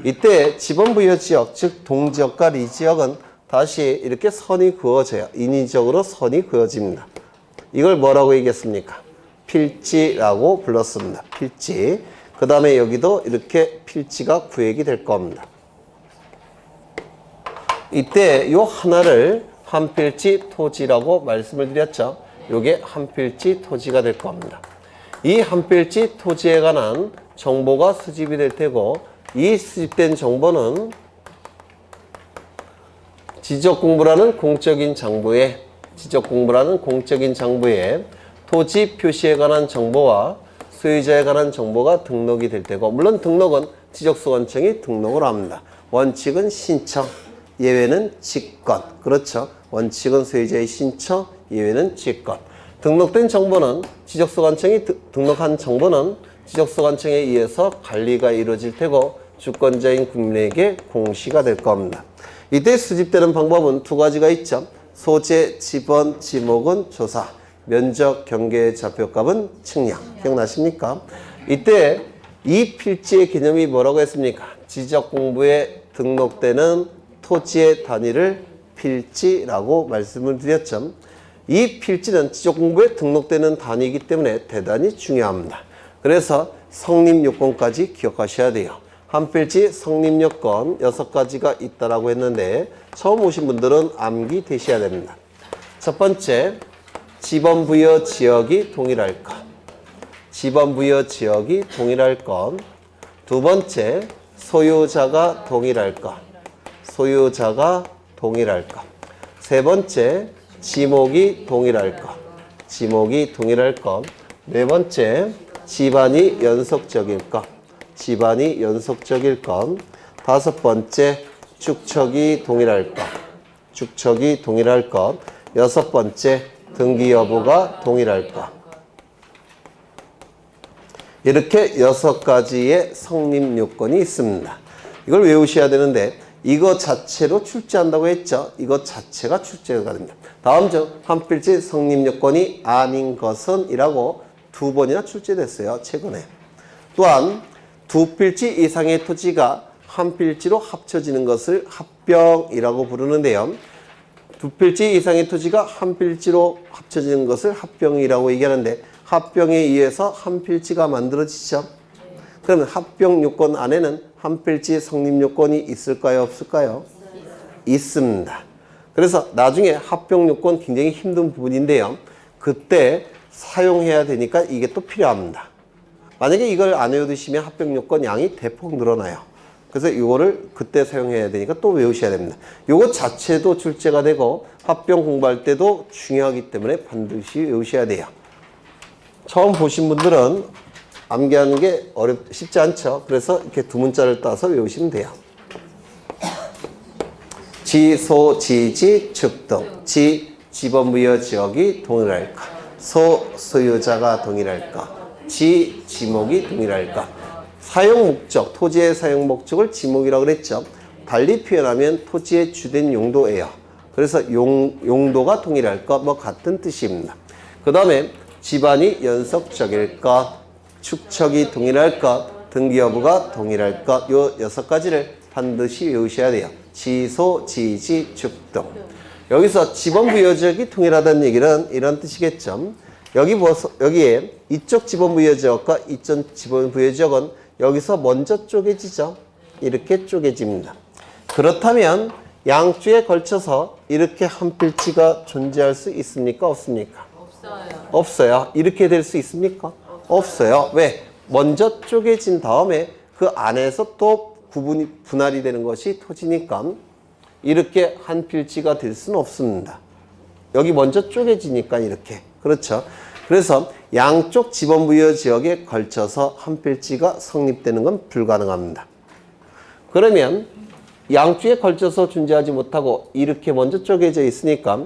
이때 지번부여 지역, 즉 동지역과 리지역은 다시 이렇게 선이 그어져요. 인위적으로 선이 그어집니다. 이걸 뭐라고 얘기했습니까? 필지라고 불렀습니다. 필지. 그 다음에 여기도 이렇게 필지가 구획이 될 겁니다. 이때 요 하나를 한필지 토지라고 말씀을 드렸죠. 요게 한필지 토지가 될 겁니다. 이 한필지 토지에 관한 정보가 수집이 될 테고 이 수집된 정보는 지적공부라는 공적인 장부에 토지 표시에 관한 정보와 소유자에 관한 정보가 등록이 될 테고 물론 등록은 지적소관청이 등록을 합니다. 원칙은 신청, 예외는 직권. 그렇죠. 원칙은 소유자의 신청, 예외는 직권. 등록된 정보는 지적소관청이 등록한 정보는 지적소관청에 의해서 관리가 이루어질 테고 주권자인 국민에게 공시가 될 겁니다. 이때 수집되는 방법은 두 가지가 있죠. 소재, 지번, 지목은 조사, 면적, 경계, 좌표값은 측량. 기억나십니까? 이때 이 필지의 개념이 뭐라고 했습니까? 지적공부에 등록되는 토지의 단위를 필지라고 말씀을 드렸죠. 이 필지는 지적공부에 등록되는 단위이기 때문에 대단히 중요합니다. 그래서 성립요건까지 기억하셔야 돼요. 한필지 성립요건 6가지가 있다라고 했는데 처음 오신 분들은 암기되셔야 됩니다. 첫 번째, 지번부여 지역이 동일할 것. 지번부여 지역이 동일할 것. 두 번째, 소유자가 동일할 것. 소유자가 동일할 것. 세 번째, 지목이 동일할 것. 지목이 동일할 것. 네 번째, 집안이 연속적일 것. 집안이 연속적일 것. 다섯 번째, 축척이 동일할 것. 축척이 동일할 것. 여섯 번째, 등기 여부가 동일할 것. 이렇게 6가지의 성립 요건이 있습니다. 이걸 외우셔야 되는데 이거 자체로 출제한다고 했죠. 이거 자체가 출제가 됩니다. 다음 중 한 필지 성립 요건이 아닌 것은 이라고 2번이나 출제됐어요. 최근에. 또한 두 필지 이상의 토지가 한 필지로 합쳐지는 것을 합병이라고 부르는데요. 두 필지 이상의 토지가 한 필지로 합쳐지는 것을 합병이라고 얘기하는데 합병에 의해서 한 필지가 만들어지죠. 그러면 합병 요건 안에는 한 필지 성립 요건이 있을까요? 없을까요? 있습니다. 그래서 나중에 합병 요건 굉장히 힘든 부분인데요. 그때 사용해야 되니까 이게 또 필요합니다. 만약에 이걸 안 외워두시면 합병 요건 양이 대폭 늘어나요. 그래서 이거를 그때 사용해야 되니까 또 외우셔야 됩니다. 이거 자체도 출제가 되고 합병 공부할 때도 중요하기 때문에 반드시 외우셔야 돼요. 처음 보신 분들은 암기하는 게 쉽지 않죠. 그래서 이렇게 두 문자를 따서 외우시면 돼요. 지, 소, 지지, 축 등. 지, 지번부여 지역이 동일할까? 소, 소유자가 동일할까? 지, 지목이 동일할까? 사용 목적, 토지의 사용 목적을 지목이라고 그랬죠. 달리 표현하면 토지의 주된 용도예요. 그래서 용도가 동일할 것, 뭐 같은 뜻입니다. 그 다음에 집안이 연속적일 것, 축척이 동일할 것, 등기 여부가 동일할 것, 요 6가지를 반드시 외우셔야 돼요. 지소, 지지, 축 등. 여기서 지번부여지역이 동일하다는 얘기는 이런 뜻이겠죠. 여기에 이쪽 지번부여지역과 이쪽 지번부여지역은 여기서 먼저 쪼개지죠. 이렇게 쪼개집니다. 그렇다면 양쪽에 걸쳐서 이렇게 한 필지가 존재할 수 있습니까? 없습니까? 없어요. 없어요. 이렇게 될 수 있습니까? 없어요. 왜? 먼저 쪼개진 다음에 그 안에서 또 분할이 되는 것이 토지니까 이렇게 한 필지가 될 수는 없습니다. 여기 먼저 쪼개지니까 이렇게. 그렇죠. 그래서 양쪽 지번부여 지역에 걸쳐서 한 필지가 성립되는 건 불가능합니다. 그러면 양쪽에 걸쳐서 존재하지 못하고 이렇게 먼저 쪼개져 있으니까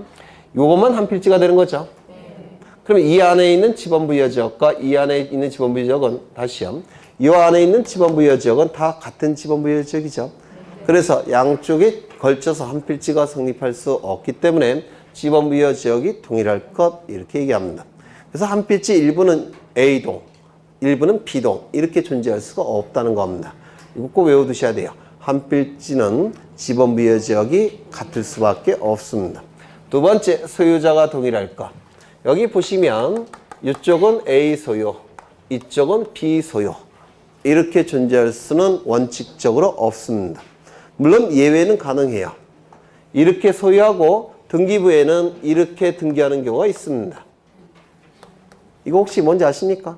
요것만 한 필지가 되는 거죠. 그러면 이 안에 있는 지번부여 지역과 이 안에 있는 지번부여 지역은 다시요. 이 안에 있는 지번부여 지역은 다 같은 지번부여 지역이죠. 그래서 양쪽에 걸쳐서 한 필지가 성립할 수 없기 때문에 지번부여 지역이 동일할 것 이렇게 얘기합니다. 그래서 한 필지 일부는 A동, 일부는 B동 이렇게 존재할 수가 없다는 겁니다. 이거 꼭 외워두셔야 돼요. 한 필지는 지번부여 지역이 같을 수밖에 없습니다. 두 번째, 소유자가 동일할 것. 여기 보시면 이쪽은 A 소유, 이쪽은 B 소유 이렇게 존재할 수는 원칙적으로 없습니다. 물론 예외는 가능해요. 이렇게 소유하고 등기부에는 이렇게 등기하는 경우가 있습니다. 이거 혹시 뭔지 아십니까?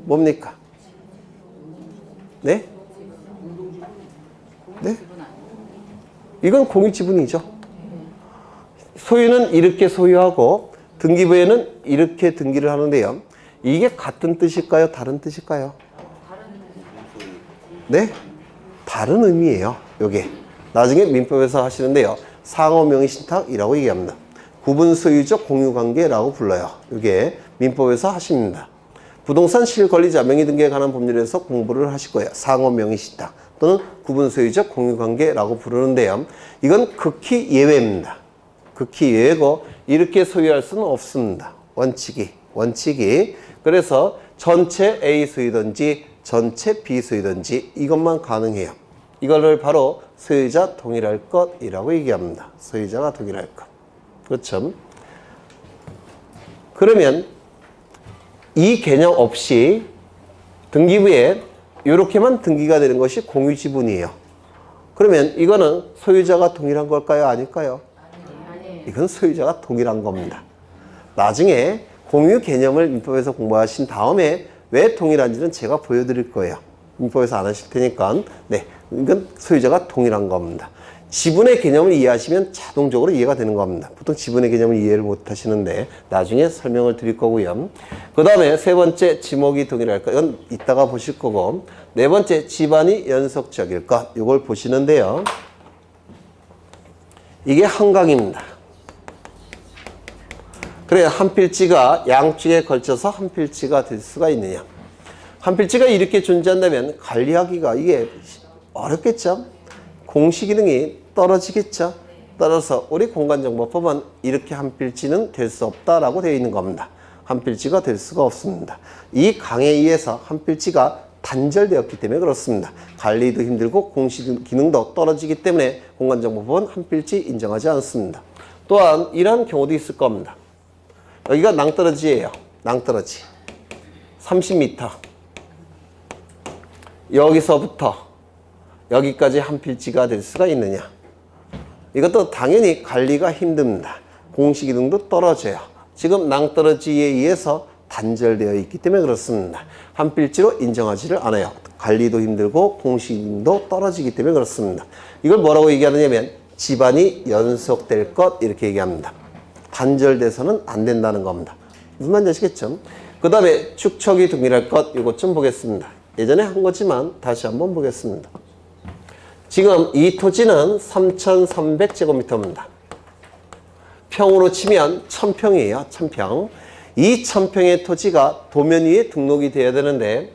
뭡니까? 네? 네? 이건 공유지분이죠. 소유는 이렇게 소유하고 등기부에는 이렇게 등기를 하는데요. 이게 같은 뜻일까요? 다른 뜻일까요? 네? 다른 의미예요. 요게. 나중에 민법에서 하시는데요. 상호명의신탁이라고 얘기합니다. 구분소유적 공유관계라고 불러요. 이게 민법에서 하십니다. 부동산 실권리자 명의등기에 관한 법률에서 공부를 하실 거예요. 상호명의신탁 또는 구분소유적 공유관계라고 부르는데요. 이건 극히 예외입니다. 극히 예외고 이렇게 소유할 수는 없습니다. 원칙이. 그래서 전체 A 소유든지 전체 B 소유든지 이것만 가능해요. 이거를 바로 소유자 동일할 것이라고 얘기합니다. 소유자가 동일할 것. 그렇죠? 그러면 이 개념 없이 등기부에 이렇게만 등기가 되는 것이 공유지분이에요. 그러면 이거는 소유자가 동일한 걸까요? 아닐까요? 이건 소유자가 동일한 겁니다. 나중에 공유 개념을 민법에서 공부하신 다음에 왜 동일한지는 제가 보여드릴 거예요. 민법에서 안 하실 테니까. 네, 이건 소유자가 동일한 겁니다. 지분의 개념을 이해하시면 자동적으로 이해가 되는 겁니다. 보통 지분의 개념을 이해를 못 하시는데 나중에 설명을 드릴 거고요. 그 다음에 세 번째, 지목이 동일할까? 이건 이따가 보실 거고. 네 번째, 집안이 연속적일 것. 이걸 보시는데요. 이게 한강입니다. 그래 한 필지가 양쪽에 걸쳐서 한 필지가 될 수가 있느냐. 한 필지가 이렇게 존재한다면 관리하기가 이게 어렵겠죠. 공시 기능이 떨어지겠죠. 따라서 우리 공간정보법은 이렇게 한 필지는 될 수 없다라고 되어 있는 겁니다. 한 필지가 될 수가 없습니다. 이 강에 의해서 한 필지가 단절되었기 때문에 그렇습니다. 관리도 힘들고 공시 기능도 떨어지기 때문에 공간정보법은 한 필지 인정하지 않습니다. 또한 이러한 경우도 있을 겁니다. 여기가 낭떠러지예요. 낭떠러지 30m 여기서부터 여기까지 한 필지가 될 수가 있느냐. 이것도 당연히 관리가 힘듭니다. 공시 기능도 떨어져요. 지금 낭떠러지에 의해서 단절되어 있기 때문에 그렇습니다. 한 필지로 인정하지를 않아요. 관리도 힘들고 공시 기능도 떨어지기 때문에 그렇습니다. 이걸 뭐라고 얘기하느냐면 집안이 연속될 것 이렇게 얘기합니다. 단절돼서는 안 된다는 겁니다. 무슨 말인지 아시겠죠? 그 다음에 축척이 동일할 것 이것 좀 보겠습니다. 예전에 한 거지만 다시 한번 보겠습니다. 지금 이 토지는 3,300제곱미터입니다. 평으로 치면 1,000평이에요. 1,000평. 이 1,000평의 토지가 도면 위에 등록이 돼야 되는데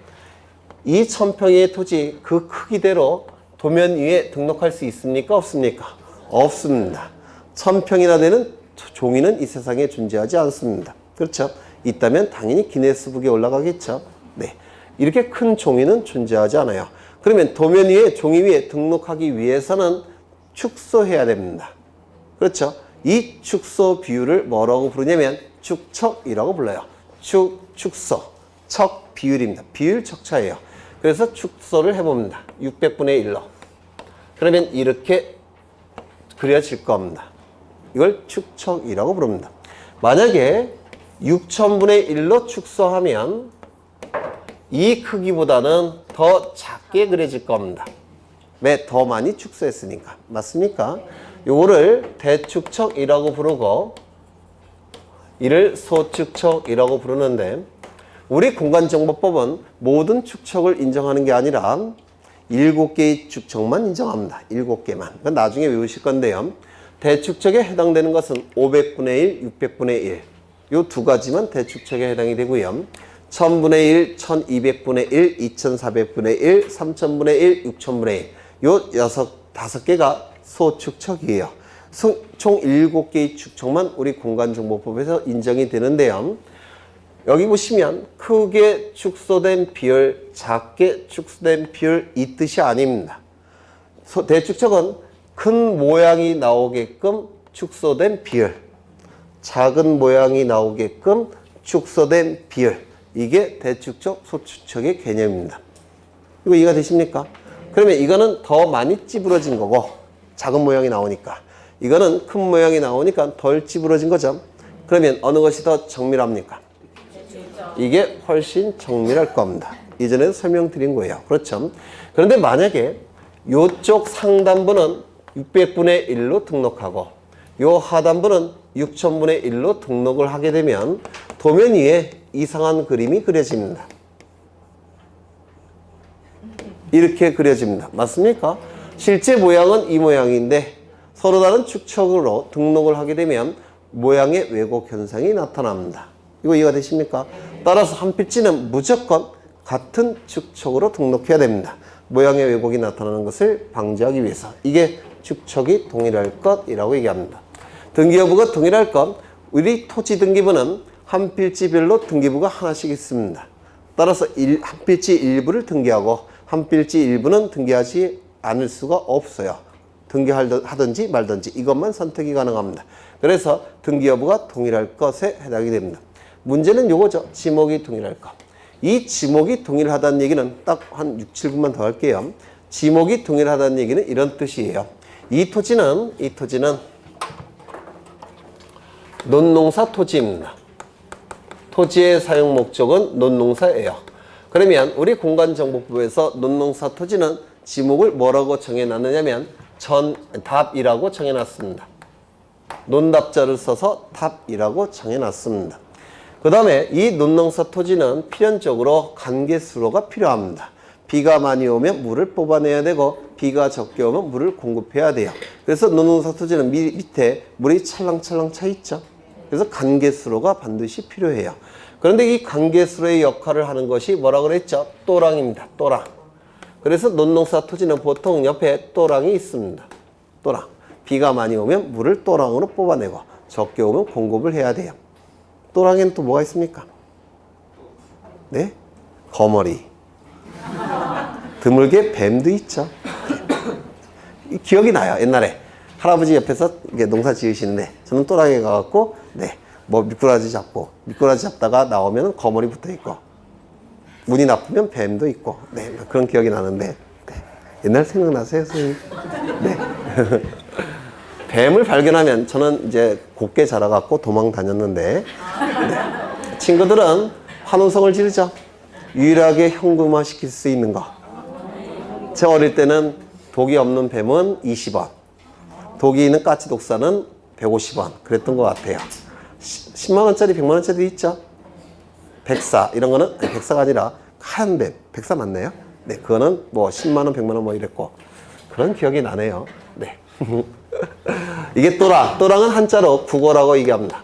이 1,000평의 토지 그 크기대로 도면 위에 등록할 수 있습니까? 없습니까? 없습니다. 1,000평이나 되는 종이는 이 세상에 존재하지 않습니다. 그렇죠? 있다면 당연히 기네스북에 올라가겠죠. 네, 이렇게 큰 종이는 존재하지 않아요. 그러면 도면 위에 종이 위에 등록하기 위해서는 축소해야 됩니다. 그렇죠? 이 축소 비율을 뭐라고 부르냐면 축척이라고 불러요. 축소, 척 비율입니다. 비율 척차예요. 그래서 축소를 해봅니다. 600분의 1로. 그러면 이렇게 그려질 겁니다. 이걸 축척이라고 부릅니다. 만약에 6000분의 1로 축소하면 이 크기보다는 더 작게 그려질 겁니다. 왜? 더 많이 축소했으니까. 맞습니까? 요거를 대축척이라고 부르고 이를 소축척이라고 부르는데 우리 공간정보법은 모든 축척을 인정하는 게 아니라 7개의 축척만 인정합니다. 7개만. 그건 나중에 외우실 건데요. 대축척에 해당되는 것은 500분의 1, 600분의 1. 요 두 가지만 대축척에 해당이 되고요. 1000분의 1, 1200분의 1, 2400분의 1, 3000분의 1, 6000분의 1. 요 5개가 소축척이에요. 총 7개의 축척만 우리 공간정보법에서 인정이 되는데요. 여기 보시면 크게 축소된 비율, 작게 축소된 비율 이 뜻이 아닙니다. 대축척은 큰 모양이 나오게끔 축소된 비율, 작은 모양이 나오게끔 축소된 비율, 이게 대축척, 소축척의 개념입니다. 이거 이해가 되십니까? 그러면 이거는 더 많이 찌부러진 거고 작은 모양이 나오니까, 이거는 큰 모양이 나오니까 덜 찌부러진 거죠. 그러면 어느 것이 더 정밀합니까? 이게 훨씬 정밀할 겁니다. 이전에도 설명드린 거예요. 그렇죠? 그런데 만약에 이쪽 상단부는 600분의 1로 등록하고 요 하단부는 6000분의 1로 등록을 하게 되면 도면 위에 이상한 그림이 그려집니다. 이렇게 그려집니다. 맞습니까? 실제 모양은 이 모양인데 서로 다른 축척으로 등록을 하게 되면 모양의 왜곡 현상이 나타납니다. 이거 이해가 되십니까? 따라서 한 필지는 무조건 같은 축척으로 등록해야 됩니다. 모양의 왜곡이 나타나는 것을 방지하기 위해서. 이게 축척이 동일할 것이라고 얘기합니다. 등기여부가 동일할 것, 우리 토지 등기부는 한 필지별로 등기부가 하나씩 있습니다. 따라서 한 필지 일부를 등기하고 한 필지 일부는 등기하지 않을 수가 없어요. 등기하든지 말든지 이것만 선택이 가능합니다. 그래서 등기여부가 동일할 것에 해당이 됩니다. 문제는 요거죠. 지목이 동일할 것. 이 지목이 동일하다는 얘기는 딱 한 6, 7분만 더 할게요. 지목이 동일하다는 얘기는 이런 뜻이에요. 이 토지는 논농사 토지입니다. 토지의 사용 목적은 논농사예요. 그러면 우리 공간정보법에서 논농사 토지는 지목을 뭐라고 정해놨느냐면 답이라고 정해놨습니다. 논답자를 써서 답이라고 정해놨습니다. 그 다음에 이 논농사 토지는 필연적으로 관계수로가 필요합니다. 비가 많이 오면 물을 뽑아내야 되고 비가 적게 오면 물을 공급해야 돼요. 그래서 논농사 토지는 밑에 물이 찰랑찰랑 차 있죠. 그래서 관계수로가 반드시 필요해요. 그런데 이 관계수로의 역할을 하는 것이 뭐라고 그랬죠? 또랑입니다. 또랑. 그래서 논농사 토지는 보통 옆에 또랑이 있습니다. 또랑. 비가 많이 오면 물을 또랑으로 뽑아내고 적게 오면 공급을 해야 돼요. 또랑에는 또 뭐가 있습니까? 네? 거머리. 드물게 뱀도 있죠. 기억이 나요. 옛날에 할아버지 옆에서 이게 농사 지으시는데 저는 또랑에 가갖고 뭐 미꾸라지 잡다가 나오면 거머리 붙어 있고 운이 나쁘면 뱀도 있고 그런 기억이 나는데 옛날 생각나세요, 선생님? 네. 뱀을 발견하면 저는 이제 곱게 자라갖고 도망 다녔는데 친구들은 환호성을 지르죠. 유일하게 현금화 시킬 수 있는 거. 제가 어릴 때는 독이 없는 뱀은 20원, 독이 있는 까치독사는 150원 그랬던 것 같아요. 10만원짜리, 100만원짜리 있죠? 백사, 이런 거는, 아니, 백사가 아니라 하얀 뱀, 백사 맞나요? 네, 그거는 뭐 10만원, 100만원 뭐 이랬고 그런 기억이 나네요. 네. 이게 또랑, 또랑은 한자로 국어라고 얘기합니다.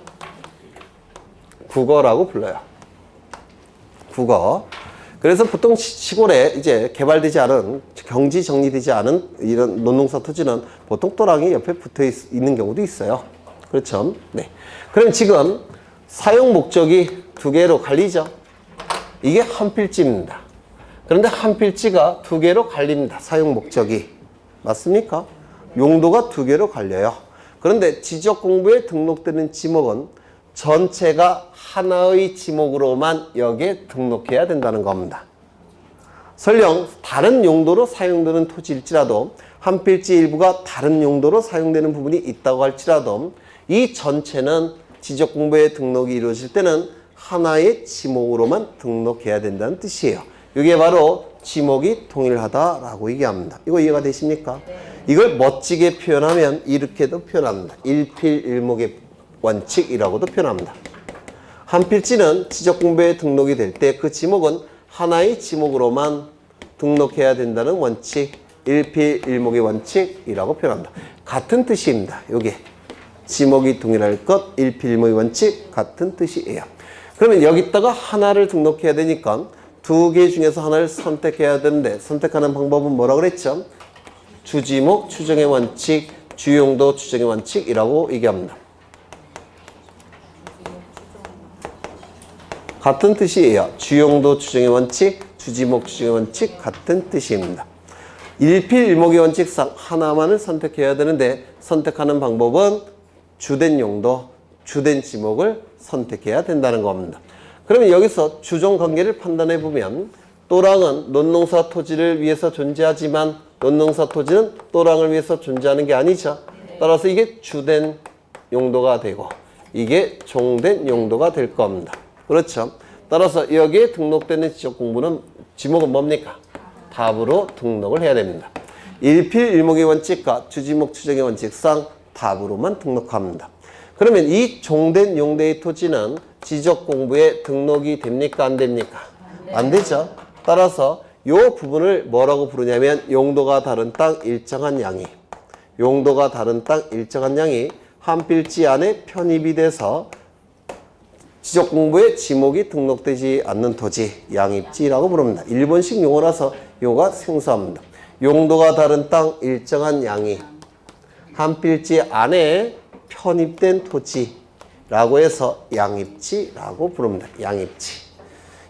국어라고 불러요. 국어. 그래서 보통 시골에 이제 개발되지 않은, 경지 정리되지 않은 이런 논농사 토지는 보통 또랑이 옆에 붙어 있는 경우도 있어요. 그렇죠? 네. 그럼 지금 사용 목적이 두 개로 갈리죠? 이게 한 필지입니다. 그런데 한 필지가 두 개로 갈립니다. 사용 목적이. 맞습니까? 용도가 두 개로 갈려요. 그런데 지적 공부에 등록되는 지목은 전체가 하나의 지목으로만 여기에 등록해야 된다는 겁니다. 설령 다른 용도로 사용되는 토지일지라도 한 필지 일부가 다른 용도로 사용되는 부분이 있다고 할지라도 이 전체는 지적 공부에 등록이 이루어질 때는 하나의 지목으로만 등록해야 된다는 뜻이에요. 이게 바로 지목이 동일하다라고 얘기합니다. 이거 이해가 되십니까? 네. 이걸 멋지게 표현하면 이렇게도 표현합니다. 일필일목의 원칙이라고도 표현합니다. 한 필지는 지적 공부에 등록이 될 때 그 지목은 하나의 지목으로만 등록해야 된다는 원칙, 일필일목의 원칙이라고 표현합니다. 같은 뜻입니다. 요게 지목이 동일할 것, 일필일목의 원칙 같은 뜻이에요. 그러면 여기다가 하나를 등록해야 되니까 두 개 중에서 하나를 선택해야 되는데 선택하는 방법은 뭐라고 그랬죠? 주지목 추정의 원칙, 주용도 추정의 원칙이라고 얘기합니다. 같은 뜻이에요. 주용도 추정의 원칙, 주지목 추정의 원칙 같은 뜻입니다. 일필일목의 원칙상 하나만을 선택해야 되는데 선택하는 방법은 주된 용도, 주된 지목을 선택해야 된다는 겁니다. 그러면 여기서 주종 관계를 판단해 보면 또랑은 논농사 토지를 위해서 존재하지만 논농사 토지는 또랑을 위해서 존재하는 게 아니죠. 따라서 이게 주된 용도가 되고 이게 종된 용도가 될 겁니다. 그렇죠. 따라서 여기에 등록되는 지적 공부는 지목은 뭡니까? 답으로 등록을 해야 됩니다. 일필일목의 원칙과 주지목 추정의 원칙상 답으로만 등록합니다. 그러면 이 종된 용도의 토지는 지적 공부에 등록이 됩니까? 안 됩니까? 안 되죠. 따라서 이 부분을 뭐라고 부르냐면 용도가 다른 땅 일정한 양이, 용도가 다른 땅 일정한 양이 한 필지 안에 편입이 돼서 지적 공부에 지목이 등록되지 않는 토지, 양입지라고 부릅니다. 일본식 용어라서 요가 생소합니다. 용도가 다른 땅 일정한 양이 한 필지 안에 편입된 토지라고 해서 양입지라고 부릅니다. 양입지.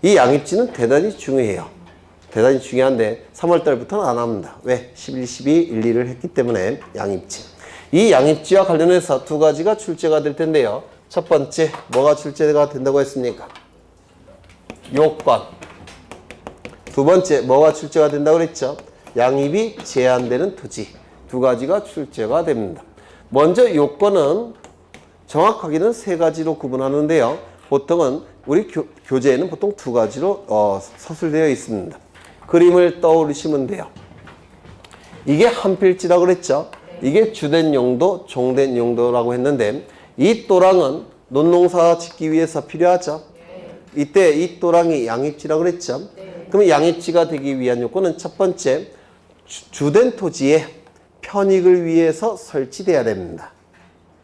이 양입지는 대단히 중요해요. 대단히 중요한데 3월달부터는 안 합니다. 왜? 11, 12, 1, 2를 했기 때문에 양입지. 이 양입지와 관련해서 두 가지가 출제가 될 텐데요. 첫 번째, 뭐가 출제가 된다고 했습니까? 요건. 두 번째, 뭐가 출제가 된다고 그랬죠? 양입이 제한되는 토지. 두 가지가 출제가 됩니다. 먼저 요건은 정확하게는 세 가지로 구분하는데요. 보통은 우리 교재에는 보통 두 가지로 서술되어 있습니다. 그림을 떠올리시면 돼요. 이게 한 필지라고 그랬죠? 이게 주된 용도, 종된 용도라고 했는데 이 또랑은 논농사 짓기 위해서 필요하죠. 이때 이 또랑이 양입지라고 그랬죠. 그러면 양입지가 되기 위한 요건은 첫 번째, 주된 토지에 편익을 위해서 설치돼야 됩니다.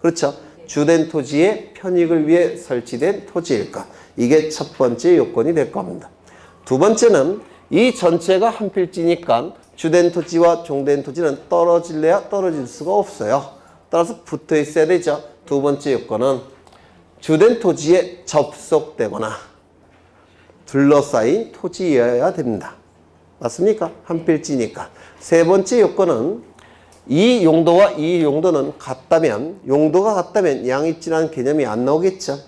그렇죠. 주된 토지의 편익을 위해 설치된 토지일 것. 이게 첫 번째 요건이 될 겁니다. 두 번째는 이 전체가 한 필지니까 주된 토지와 종된 토지는 떨어질래야 떨어질 수가 없어요. 따라서 붙어 있어야 되죠. 두 번째 요건은 주된 토지에 접속되거나 둘러싸인 토지여야 됩니다. 맞습니까? 한 필지니까. 세 번째 요건은 이 용도와 이 용도는 같다면, 용도가 같다면 양입지라는 개념이 안 나오겠죠.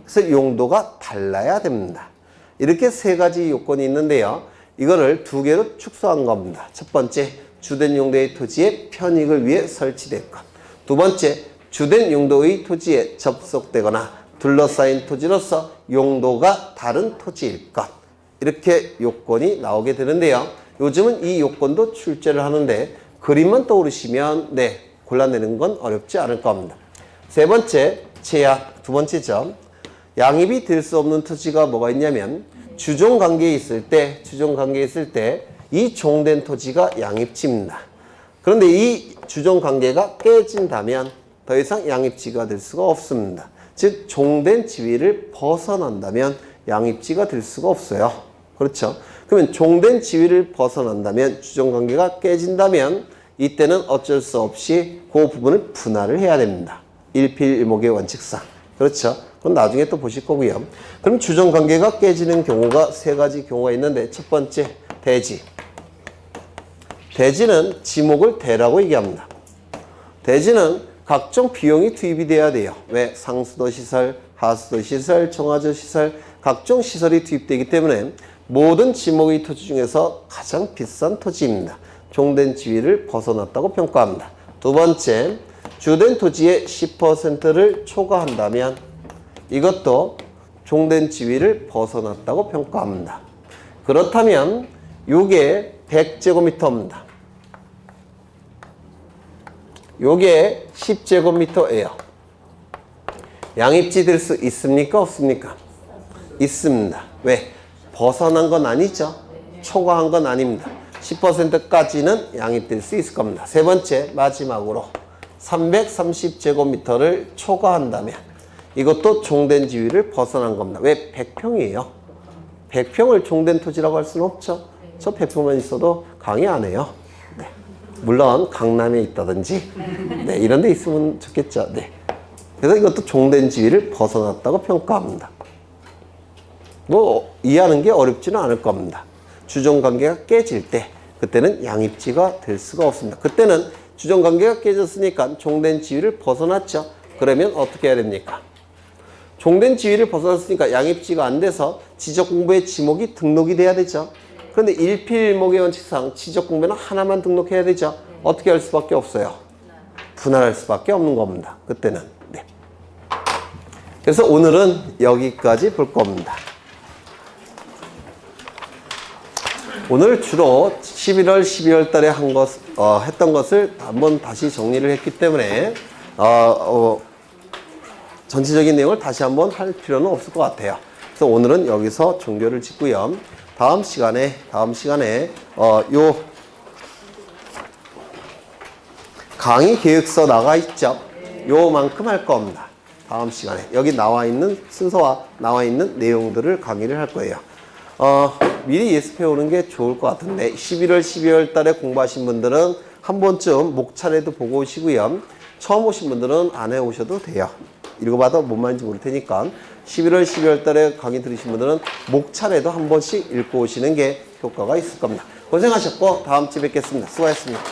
그래서 용도가 달라야 됩니다. 이렇게 세 가지 요건이 있는데요. 이거를 두 개로 축소한 겁니다. 첫 번째, 주된 용도의 토지에 편익을 위해 설치될 것. 두 번째, 주된 용도의 토지에 접속되거나 둘러싸인 토지로서 용도가 다른 토지일 것. 이렇게 요건이 나오게 되는데요. 요즘은 이 요건도 출제를 하는데 그림만 떠오르시면 골라내는 건 어렵지 않을 겁니다. 세 번째, 제약. 두 번째 점, 양입이 될 수 없는 토지가 뭐가 있냐면 주종관계에 있을 때 이 종된 토지가 양입지입니다. 그런데 이 주종관계가 깨진다면 더 이상 양입지가 될 수가 없습니다. 즉 종된 지위를 벗어난다면 양입지가 될 수가 없어요. 그렇죠? 그러면 종된 지위를 벗어난다면, 주종관계가 깨진다면 이때는 어쩔 수 없이 그 부분을 분할을 해야 됩니다. 일필일목의 원칙상. 그렇죠? 그건 나중에 또 보실 거고요. 그럼 주종관계가 깨지는 경우가 세 가지 경우가 있는데, 첫 번째, 대지. 대지는 지목을 대라고 얘기합니다. 대지는 각종 비용이 투입이 돼야 돼요. 왜? 상수도 시설, 하수도 시설, 정화조 시설, 각종 시설이 투입되기 때문에 모든 지목의 토지 중에서 가장 비싼 토지입니다. 종된 지위를 벗어났다고 평가합니다. 두 번째, 주된 토지의 10%를 초과한다면 이것도 종된 지위를 벗어났다고 평가합니다. 그렇다면 이게 100제곱미터입니다. 이게 10제곱미터예요. 양입지 될 수 있습니까? 없습니까? 있습니다. 왜? 벗어난 건 아니죠. 초과한 건 아닙니다. 10%까지는 양입될 수 있을 겁니다. 세 번째, 마지막으로 330제곱미터를 초과한다면 이것도 종된 지위를 벗어난 겁니다. 왜? 100평이에요. 100평을 종된 토지라고 할 수는 없죠. 저 100평만 있어도 강의 안 해요. 네. 물론 강남에 있다든지 이런 데 있으면 좋겠죠. 그래서 이것도 종된 지위를 벗어났다고 평가합니다. 뭐 이해하는 게 어렵지는 않을 겁니다. 주종관계가 깨질 때 그때는 양입지가 될 수가 없습니다. 그때는 주종관계가 깨졌으니까 종된 지위를 벗어났죠. 그러면 어떻게 해야 됩니까? 종된 지위를 벗어났으니까 양입지가 안 돼서 지적공부의 지목이 등록이 돼야 되죠. 그런데 일필일목의 원칙상 지적공부는 하나만 등록해야 되죠. 어떻게 할 수밖에 없어요? 분할할 수밖에 없는 겁니다. 그때는. 그래서 오늘은 여기까지 볼 겁니다. 오늘 주로 11월, 12월 달에 했던 것을 한번 다시 정리를 했기 때문에 전체적인 내용을 다시 한번 할 필요는 없을 것 같아요. 그래서 오늘은 여기서 종료를 짓고요. 다음 시간에 요 강의 계획서 나가 있죠. 요만큼 할 겁니다. 다음 시간에 여기 나와 있는 순서와 나와 있는 내용들을 강의를 할 거예요. 미리 예습해 오는 게 좋을 것 같은데 11월, 12월 달에 공부하신 분들은 한 번쯤 목차례도 보고 오시고요. 처음 오신 분들은 안 해 오셔도 돼요. 읽어봐도 뭔 말인지 모를 테니까 11월, 12월 달에 강의 들으신 분들은 목차례도 한 번씩 읽고 오시는 게 효과가 있을 겁니다. 고생하셨고 다음 주에 뵙겠습니다. 수고하셨습니다.